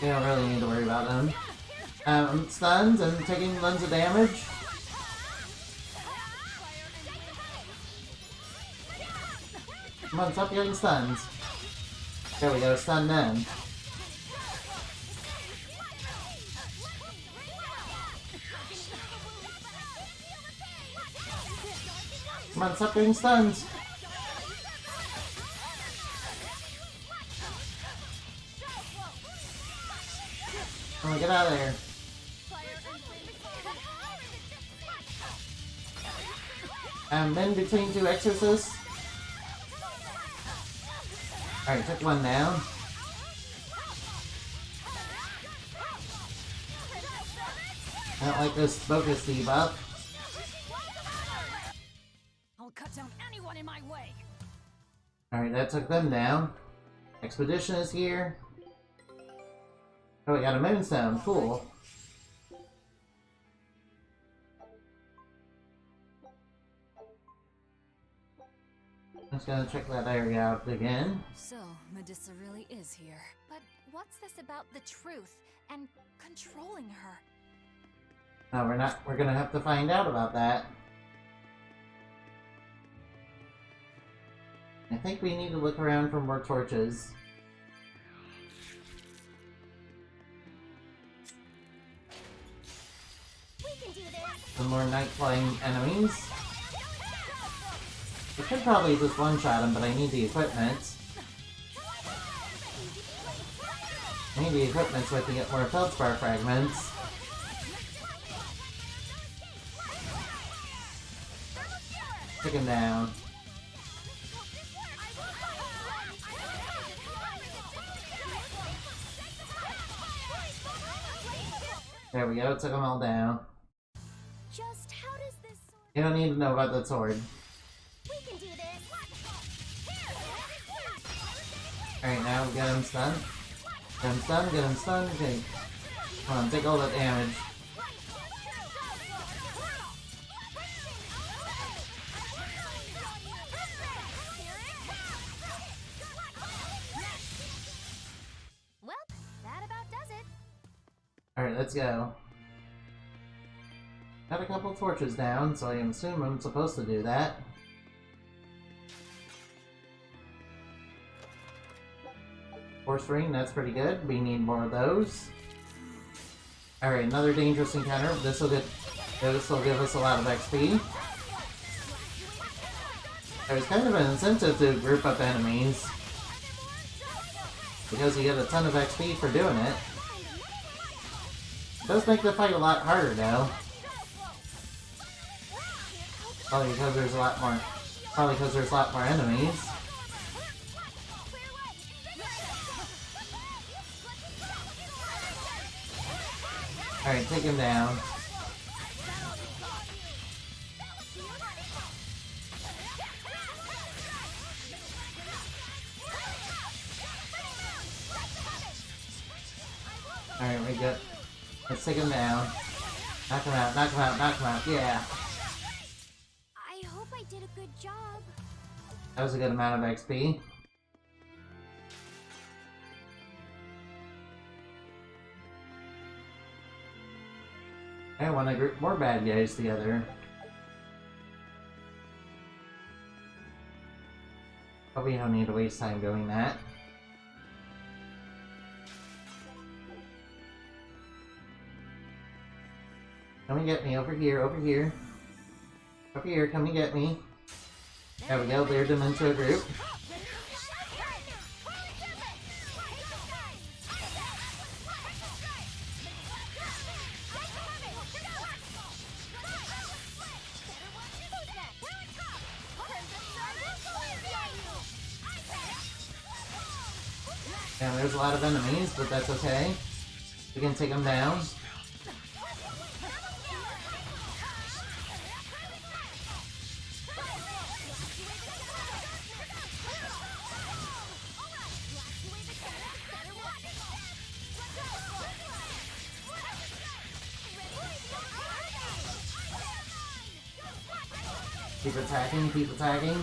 You don't really need to worry about them. Stuns and taking tons of damage. Come on, stop getting stuns. There we go, stun them. Come on, stop getting stuns. Come on, get out of there. In between two exorcists. Alright, took one down. I don't like this focus debuff. I'll cut down anyone in my way. Alright, that took them down. Expedition is here. Oh, we got a moonstone. Cool. Just gonna check that area out again. So, Medusa really is here. But what's this about the truth and controlling her? No, we're not. We're gonna have to find out about that. I think we need to look around for more torches. Some more night flying enemies. I could probably just one-shot him, but I need the equipment. I need the equipment so I can get more feldspar fragments. Take him down. There we go, took them all down. Just how does this sword... You don't need to know about that sword. We can do this. Alright, now get him stunned. Get him stunned, get him stunned. Okay. Come on, take all that damage. Well, that about does it. Alright, let's go. Got a couple torches down, so I assume I'm supposed to do that. Force ring, that's pretty good. We need more of those. Alright, another dangerous encounter. This will give us a lot of XP. There's kind of an incentive to group up enemies, because you get a ton of XP for doing it. It does make the fight a lot harder though. Probably because there's a lot more enemies. Alright, take him down. Alright, we good. Let's take him down. Knock him out, knock him out, knock him out, yeah. I hope I did a good job. That was a good amount of XP. I want to group more bad guys together. But we don't need to waste time doing that. Come and get me over here, over here. Over here, come and get me. There we go, lured them into a group. Yeah, there's a lot of enemies, but that's okay. We can take them down. Keep attacking, keep attacking.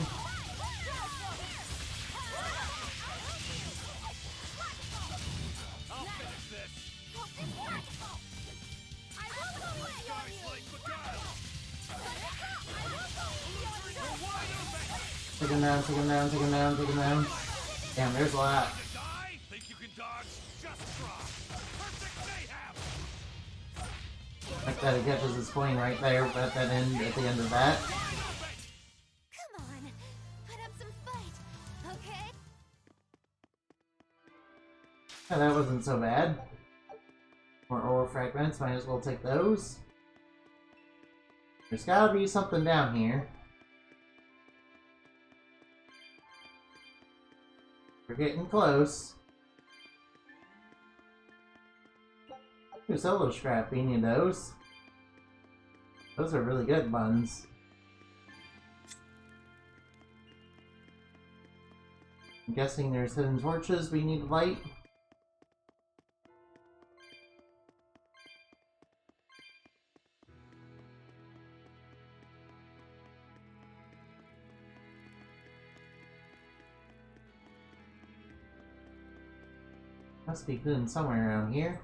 Take him down, take him down, take him down, take him down. Damn, there's a lot. Like that, he catches his coin right there, but at the end of that. Come on, put up some fight, okay? Yeah, that wasn't so bad. More ore fragments, might as well take those. There's gotta be something down here. We're getting close. Ooh, solo scrap, we need those. Those are really good buns. I'm guessing there's hidden torches we need to light. Must be hidden somewhere around here.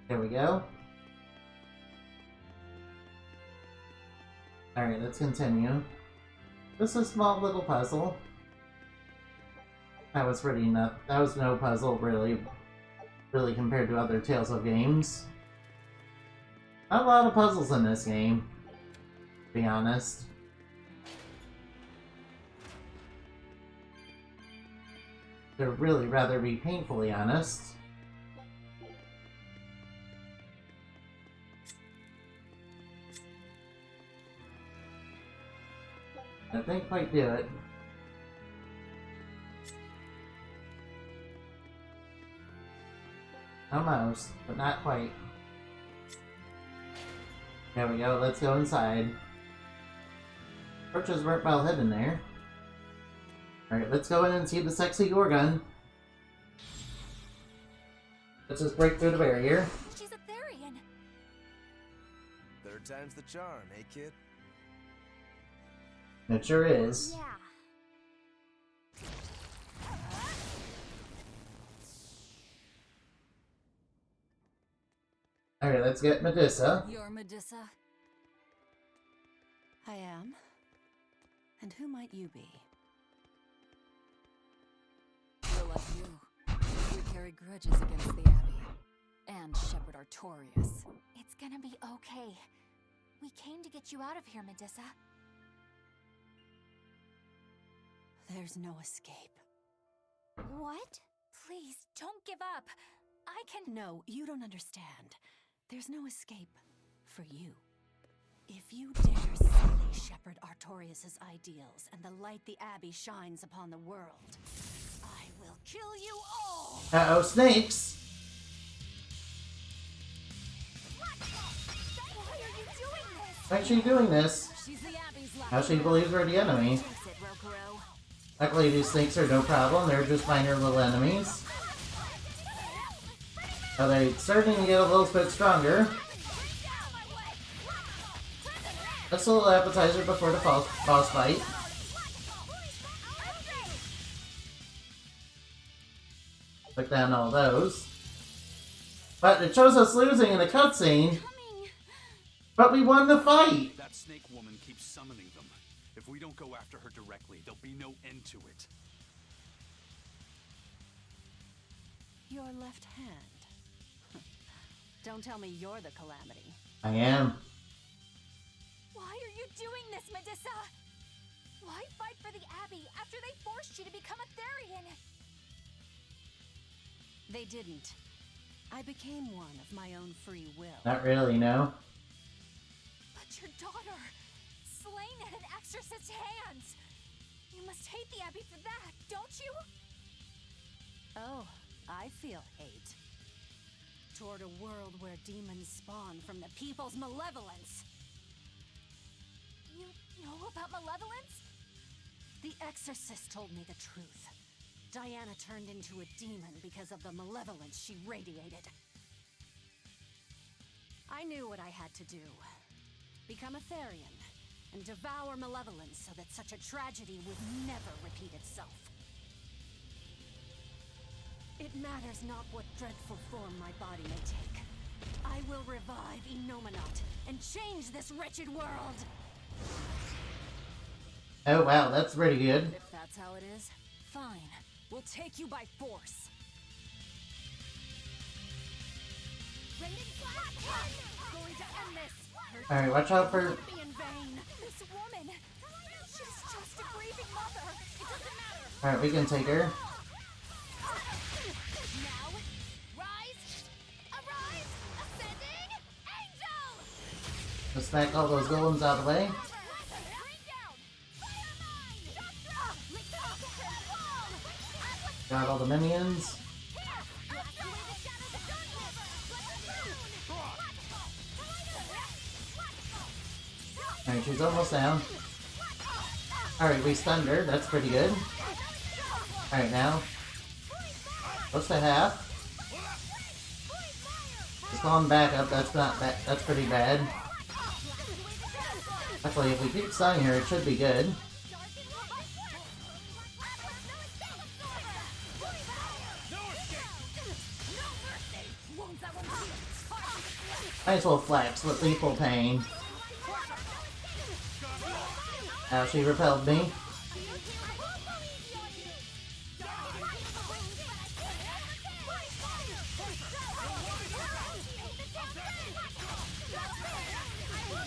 There we go. Alright, let's continue. Just a small little puzzle. That was pretty enough. That was no puzzle, really compared to other Tales of games. Not a lot of puzzles in this game, to be honest. To really rather be painfully honest. I didn't quite do it. Almost, but not quite. There we go, let's go inside. Torches weren't well hidden there. Alright, let's go in and see the sexy Gorgon. Let's just break through the barrier. She's a Therion. Third time's the charm, hey kid? It sure is. Yeah. Alright, let's get Medusa. You're Medusa? I am. And who might you be? We're like you. We carry grudges against the Abbey. And Shepherd Artorias. It's gonna be okay. We came to get you out of here, Medusa. There's no escape. What? Please, don't give up. I can... No, you don't understand. There's no escape for you. If you dare sully Shepherd Artorias' ideals and the light the Abbey shines upon the world, I will kill you all! Uh-oh, snakes! Why are you doing this? Why is she doing this? She's the Abbey's last How she believes we're the enemy. Luckily these snakes are no problem, they're just minor little enemies. Oh, they're starting to get a little bit stronger. That's a little appetizer before the boss fight. Put down all those. But it shows us losing in the cutscene. But we won the fight! That snake woman keeps summoning them. If we don't go after her directly, there'll be no end to it. Your left hand. Don't tell me you're the Calamity. I am. Why are you doing this, Medusa? Why fight for the Abbey after they forced you to become a Therion? They didn't. I became one of my own free will. Not really, no. But your daughter, slain at an exorcist's hands. You must hate the Abbey for that, don't you? Oh, I feel hate. Toward a world where demons spawn from the people's malevolence. You know about malevolence? The exorcist told me the truth. Diana turned into a demon because of the malevolence she radiated. I knew what I had to do. Become a Therion. and devour malevolence so that such a tragedy would never repeat itself. It matters not what dreadful form my body may take. I will revive Enominat and change this wretched world! Oh wow, that's pretty good. If that's how it is, fine. We'll take you by force. Going to end this! Alright, watch out for... Be in vain. This woman, she's just a grieving mother. It doesn't matter. Alright, we can take her. Now, rise, arise, ascending, angel! Let's smack all those golems out of the way. Got all the minions. Alright, she's almost down. Alright, we stunned her. That's pretty good. Alright, now. Close to half. Just going back up. That's not bad. That's pretty bad. Actually, if we keep stunning her, it should be good. Might as well flex with lethal pain. Ow, she repelled me.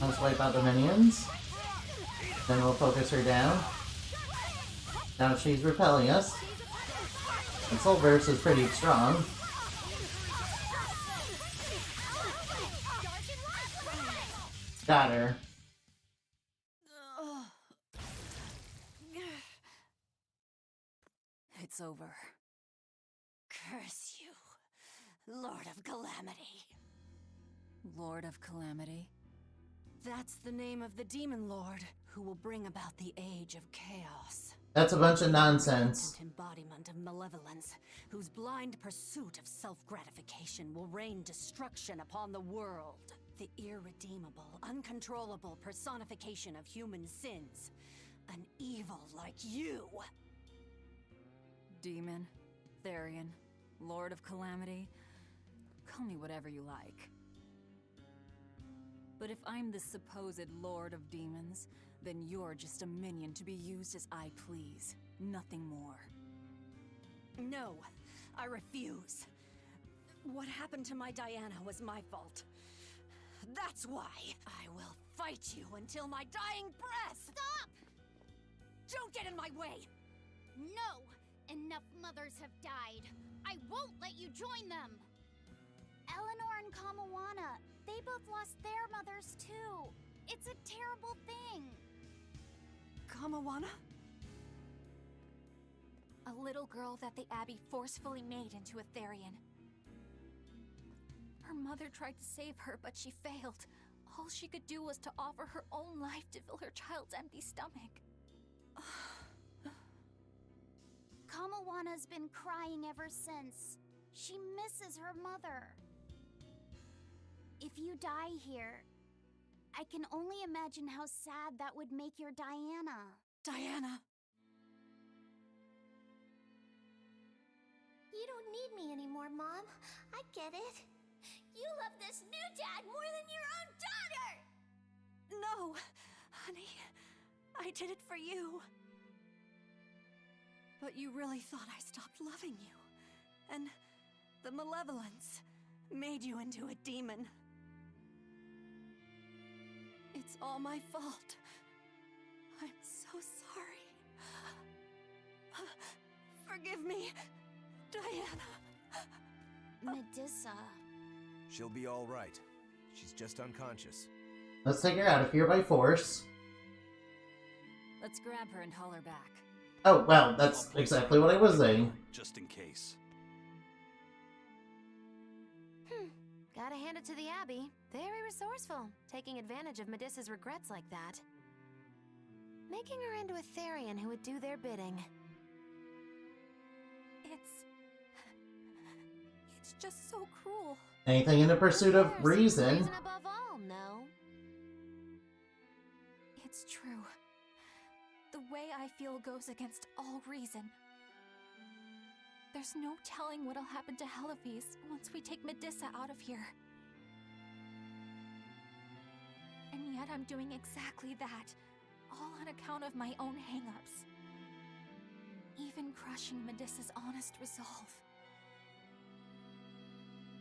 Let's wipe out the minions. Then we'll focus her down. Now she's repelling us. And Soul Burst is pretty strong. Got her. It's over. Curse you, Lord of Calamity. Lord of Calamity? That's the name of the Demon Lord who will bring about the Age of Chaos. That's a bunch of nonsense. Embodiment of malevolence, whose blind pursuit of self-gratification will rain destruction upon the world. The irredeemable, uncontrollable personification of human sins. An evil like you. Demon, Therion, Lord of Calamity. Call me whatever you like. But if I'm the supposed Lord of Demons, then you're just a minion to be used as I please. Nothing more. No, I refuse. What happened to my Diana was my fault. That's why I will fight you until my dying breath! Stop! Don't get in my way! No! Enough mothers have died. I won't let you join them! Eleanor and Kamawana, they both lost their mothers too. It's a terrible thing. Kamawana? A little girl that the Abbey forcefully made into a Therion. Her mother tried to save her, but she failed. All she could do was to offer her own life to fill her child's empty stomach. Kamawana's been crying ever since. She misses her mother. If you die here, I can only imagine how sad that would make your Diana. Diana! You don't need me anymore, Mom. I get it. You love this new dad more than your own daughter! No, honey. I did it for you. But you really thought I stopped loving you. And the malevolence made you into a demon. It's all my fault. I'm so sorry. Forgive me, Diana. Medusa. She'll be all right. She's just unconscious. Let's take her out of here by force. Let's grab her and haul her back. Oh, well, that's exactly what I was saying. Just in case. Gotta hand it to the Abbey. Very resourceful, taking advantage of Medusa's regrets like that. Making her into a Therion who would do their bidding. It's just so cruel. Anything in the pursuit of reason. Reason above all, no? it's true. The way I feel goes against all reason. There's no telling what'll happen to Heliphys once we take Medusa out of here. And yet I'm doing exactly that, all on account of my own hang-ups. Even crushing Medusa's honest resolve.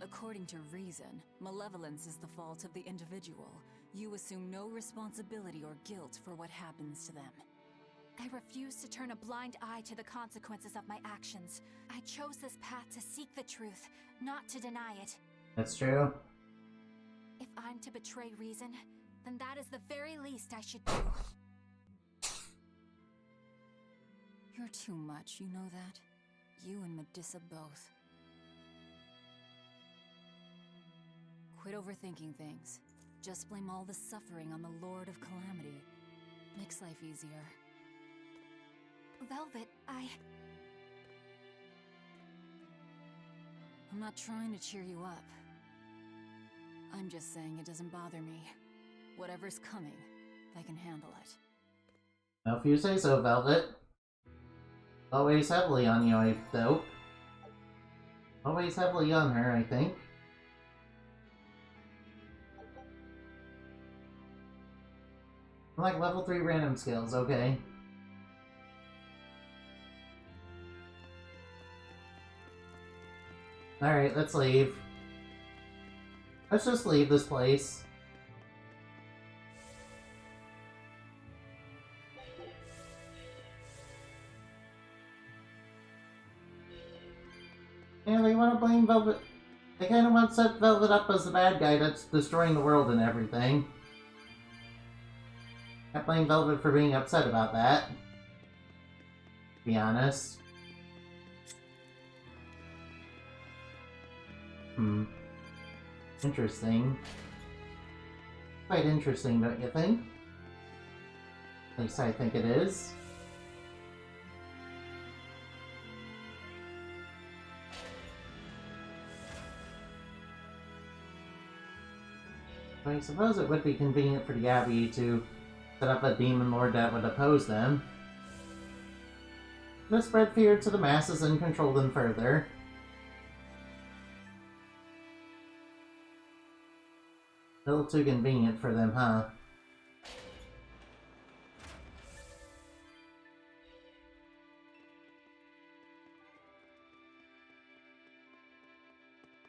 According to reason, malevolence is the fault of the individual. You assume no responsibility or guilt for what happens to them. I refuse to turn a blind eye to the consequences of my actions. I chose this path to seek the truth, not to deny it. That's true. If I'm to betray reason, then that is the very least I should do. You're too much, you know that? You and Medusa both. Quit overthinking things. Just blame all the suffering on the Lord of Calamity. Makes life easier. Velvet, I'm not trying to cheer you up. I'm just saying it doesn't bother me. Whatever's coming, I can handle it. Well, if you say so, Velvet. Always heavily on you, though. Always heavily on her, I think. Like level 3 random skills, okay. Alright, let's leave. Let's just leave this place. Yeah, they want to blame Velvet. They kind of want to set Velvet up as the bad guy that's destroying the world and everything. Can't blame Velvet for being upset about that. To be honest. Interesting. Quite interesting, don't you think? At least I think it is. I suppose it would be convenient for the Abbey to set up a demon lord that would oppose them. To spread fear to the masses and control them further. A little too convenient for them, huh?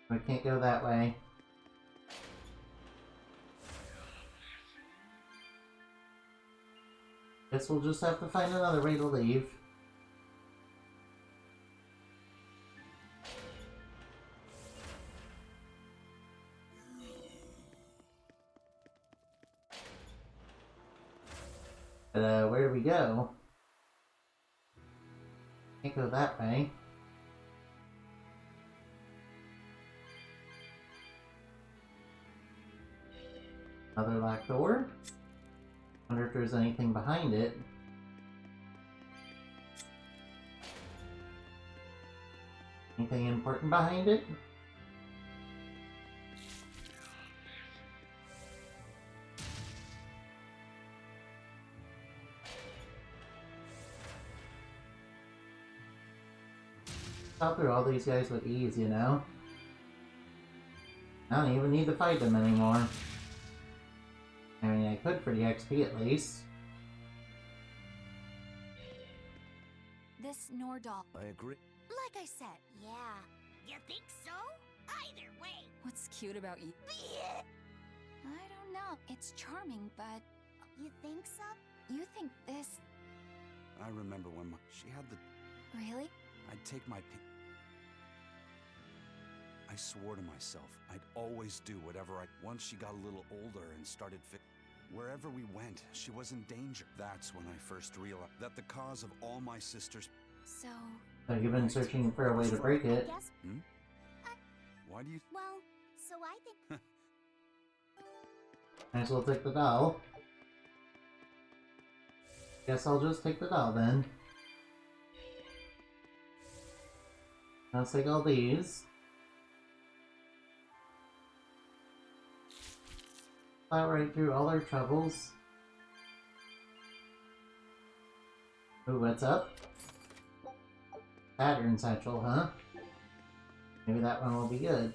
We can't go that way. Guess we'll just have to find another way to leave. But, where do we go? Can't go that way. Another locked door? Wonder if there's anything behind it. Anything important behind it? Got through all these guys with ease, you know? I don't even need to fight them anymore. I mean, I could for the XP at least. This Nordal. I agree. Like I said, yeah. You think so? Either way. What's cute about you? I don't know. It's charming, but... You think so? You think this... I remember when she had the... Really? I'd take my... I swore to myself I'd always do whatever Once she got a little older and started wherever we went, she was in danger. That's when I first realized that the cause of all my sisters... So... So you've been searching for a way to break it. Why do you... Well, so I think... Might as well take the doll. Guess I'll just take the doll then. Let's take all these. Plow right through all our troubles. Ooh, what's up? Pattern satchel, huh? Maybe that one will be good.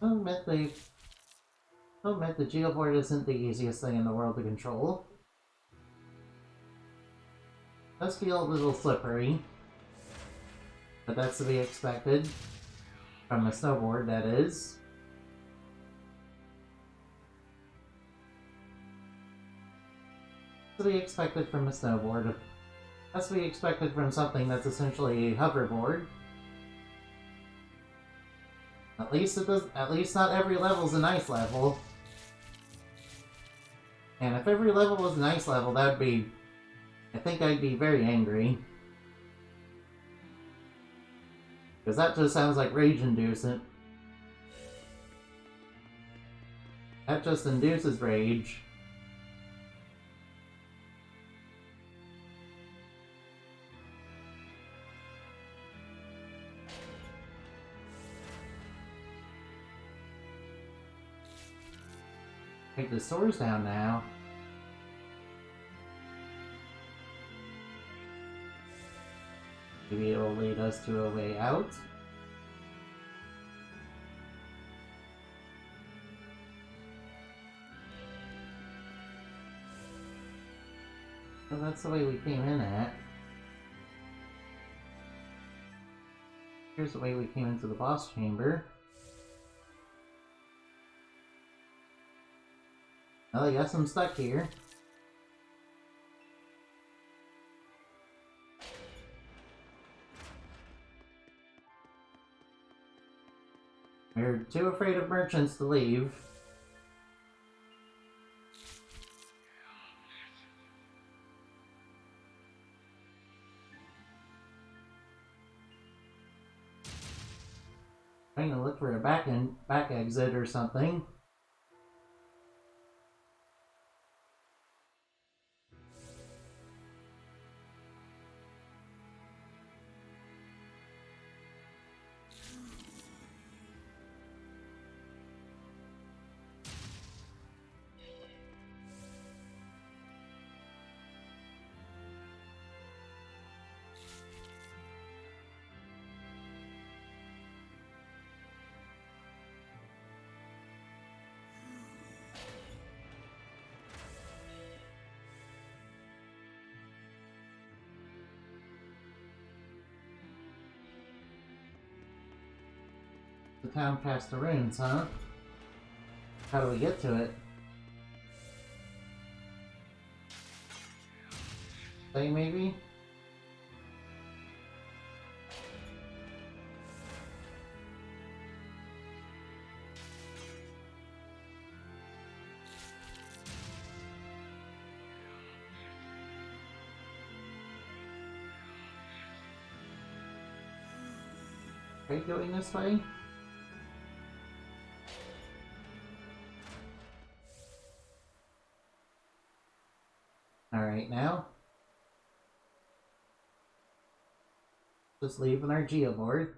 I'll admit the geoboard isn't the easiest thing in the world to control. It does feel a little slippery, but that's to be expected from a snowboard, that is. To be expected from a snowboard. That's to be expected from something that's essentially a hoverboard. At least it does. At least not every level's an ice level. And if every level was an ice level, that'd be. I think I'd be very angry. Because that just sounds like rage-inducing. That just induces rage. Take the stores down now. Maybe it will lead us to a way out. Well, that's the way we came in at. Here's the way we came into the boss chamber. Well, I guess I'm stuck here. We're too afraid of merchants to leave. Trying to look for a back exit or something. The town past the ruins, huh? How do we get to it? Say maybe? Are you going this way? Alright, now. Just leaving our geoboard.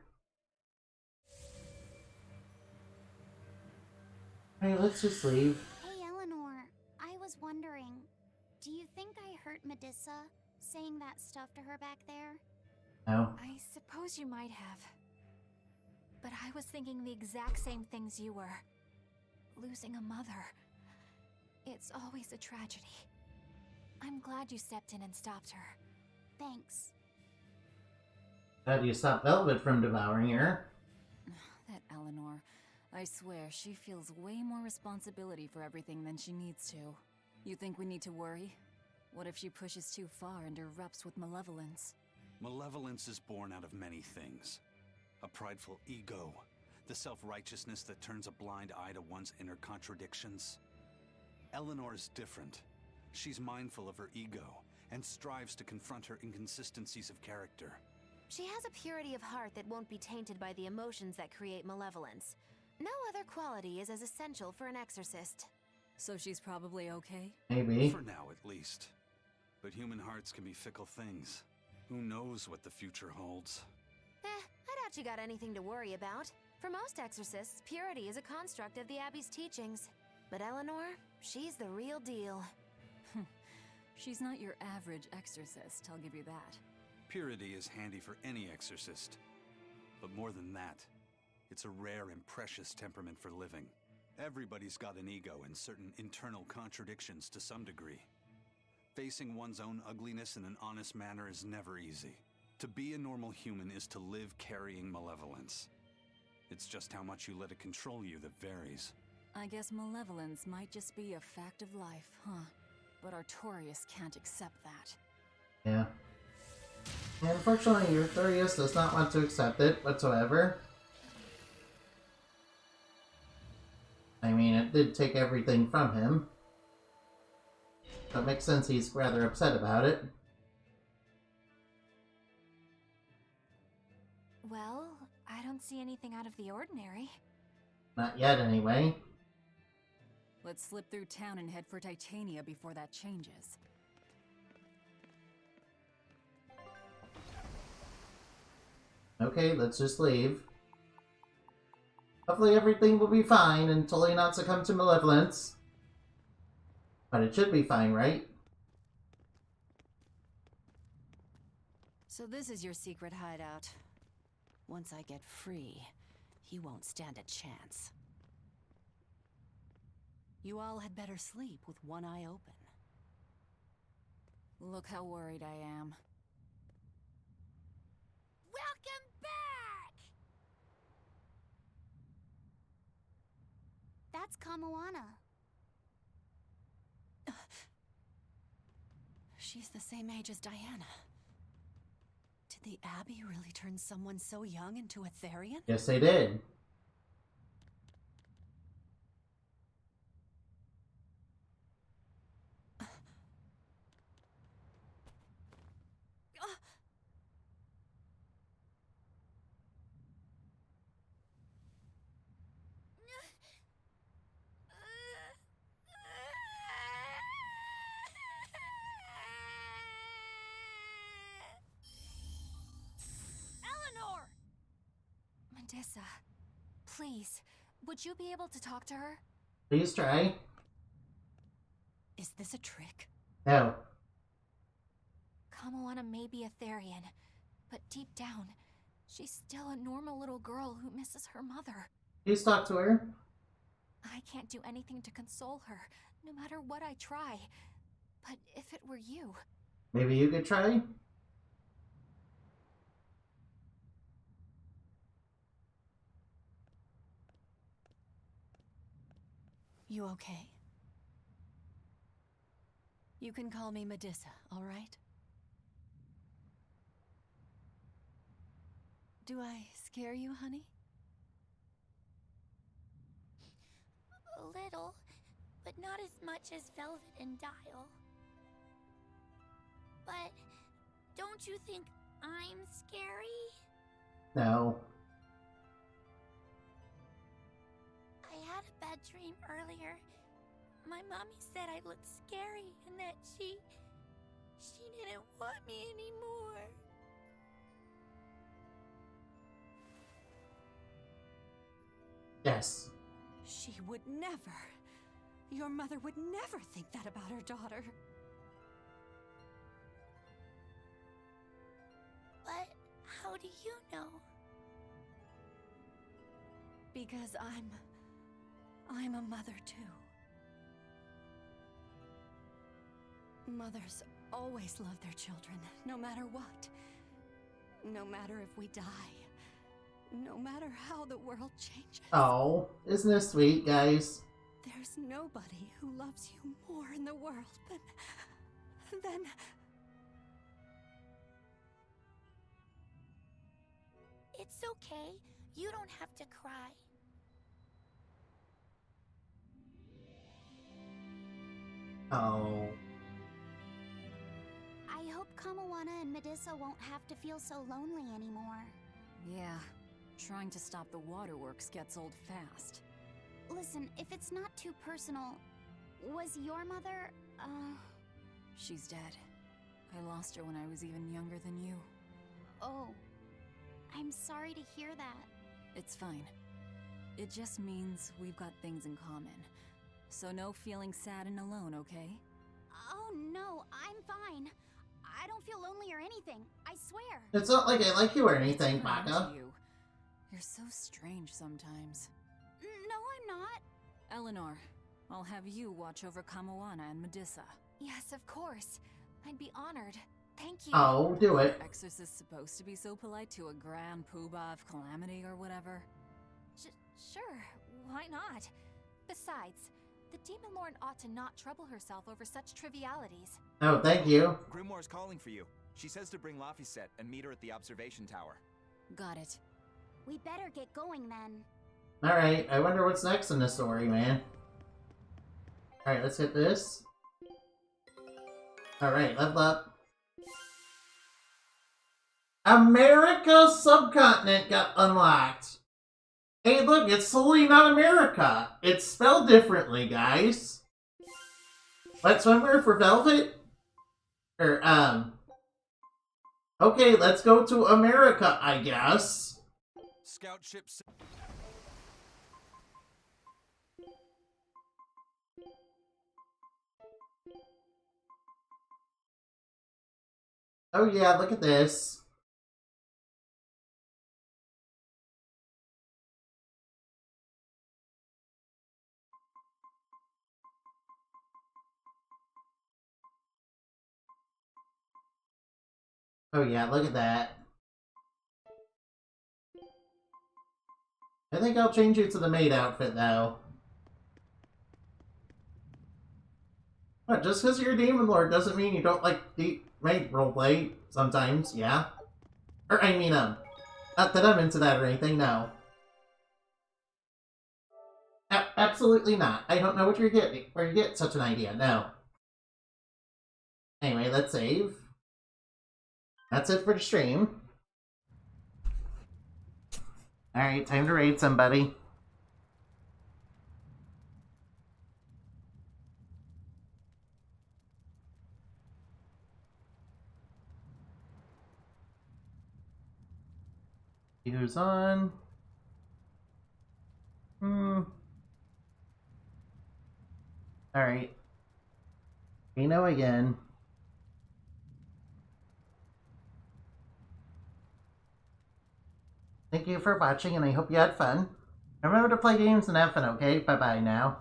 Hey, let's just leave. Hey, Eleanor. I was wondering, do you think I hurt Medusa saying that stuff to her back there? No. I suppose you might have. But I was thinking the exact same things you were. Losing a mother. It's always a tragedy. I'm glad you stepped in and stopped her. Thanks. Glad you stopped Velvet from devouring her. That Eleanor. I swear, she feels way more responsibility for everything than she needs to. You think we need to worry? What if she pushes too far and erupts with malevolence? Malevolence is born out of many things. A prideful ego, the self-righteousness that turns a blind eye to one's inner contradictions. Eleanor's different. She's mindful of her ego and strives to confront her inconsistencies of character. She has a purity of heart that won't be tainted by the emotions that create malevolence. No other quality is as essential for an exorcist. So she's probably okay? Maybe. For now, at least. But human hearts can be fickle things. Who knows what the future holds? I doubt you got anything to worry about. For most exorcists, purity is a construct of the Abbey's teachings. But Eleanor, she's the real deal. She's not your average exorcist, I'll give you that. Purity is handy for any exorcist. But more than that, it's a rare and precious temperament for living. Everybody's got an ego and certain internal contradictions to some degree. Facing one's own ugliness in an honest manner is never easy. To be a normal human is to live carrying malevolence. It's just how much you let it control you that varies. I guess malevolence might just be a fact of life, huh? But Artorias can't accept that. Yeah. And unfortunately, Artorias does not want to accept it whatsoever. I mean, it did take everything from him. So it makes sense he's rather upset about it. Well, I don't see anything out of the ordinary. Not yet, anyway. Let's slip through town and head for Titania before that changes. Okay, let's just leave. Hopefully everything will be fine until he not succumb to malevolence. But it should be fine, right? So this is your secret hideout. Once I get free, he won't stand a chance. You all had better sleep with one eye open. Look how worried I am. Welcome back! That's Kamoana. She's the same age as Diana. Did the Abbey really turn someone so young into a Therion? Yes, they did. Medissa, please, would you be able to talk to her? Please try. Is this a trick? No. Kamoana may be a Therion, but deep down, she's still a normal little girl who misses her mother. Please talk to her. I can't do anything to console her, no matter what I try. But if it were you... Maybe you could try? You okay? You can call me Medissa, all right? Do I scare you, honey? A little, but not as much as Velvet and Dial. But don't you think I'm scary? No. I had a bad dream earlier. My mommy said I looked scary and that she didn't want me anymore. Yes. She would never. Your mother would never think that about her daughter. But how do you know? Because I'm a mother too. Mothers always love their children, no matter what. No matter if we die. No matter how the world changes. Oh, isn't this sweet, guys? There's nobody who loves you more in the world than... It's okay. You don't have to cry. Oh. I hope Kamoana and Medissa won't have to feel so lonely anymore. Yeah, trying to stop the waterworks gets old fast. Listen, if it's not too personal, was your mother, She's dead. I lost her when I was even younger than you. Oh. I'm sorry to hear that. It's fine. It just means we've got things in common. So no feeling sad and alone, okay? Oh no, I'm fine. I don't feel lonely or anything. I swear. It's not like I like you or anything, What's Baka. into you? You're so strange sometimes. No, I'm not. Eleanor, I'll have you watch over Kamoana and Medusa. Yes, of course. I'd be honored. Thank you. Oh, do it. Exorcist supposed to be so polite to a grand poobah of calamity or whatever? Sure, why not? Besides, the Demon Lord ought to not trouble herself over such trivialities. Oh, thank you. Grimoire's calling for you. She says to bring Laphicet and meet her at the observation tower. Got it. We better get going then. Alright, I wonder what's next in the story, man. Alright, let's hit this. Alright, level up. America subcontinent got unlocked. Hey, look, it's totally not America. It's spelled differently, guys. What, swimwear for Velvet? Or, okay, let's go to America, I guess. Scout ships. Oh yeah, look at this. Oh yeah, look at that. I think I'll change you to the maid outfit, though. What, just because you're a Demon Lord doesn't mean you don't like the maid roleplay sometimes, yeah? Or, I mean, not that I'm into that or anything, no. Absolutely not. I don't know what you're getting, where you get such an idea, no. Anyway, let's save. That's it for the stream. Alright, time to raid somebody. Who's on? Alright. Reno again. Thank you for watching, and I hope you had fun. Remember to play games and have fun, okay? Bye-bye now.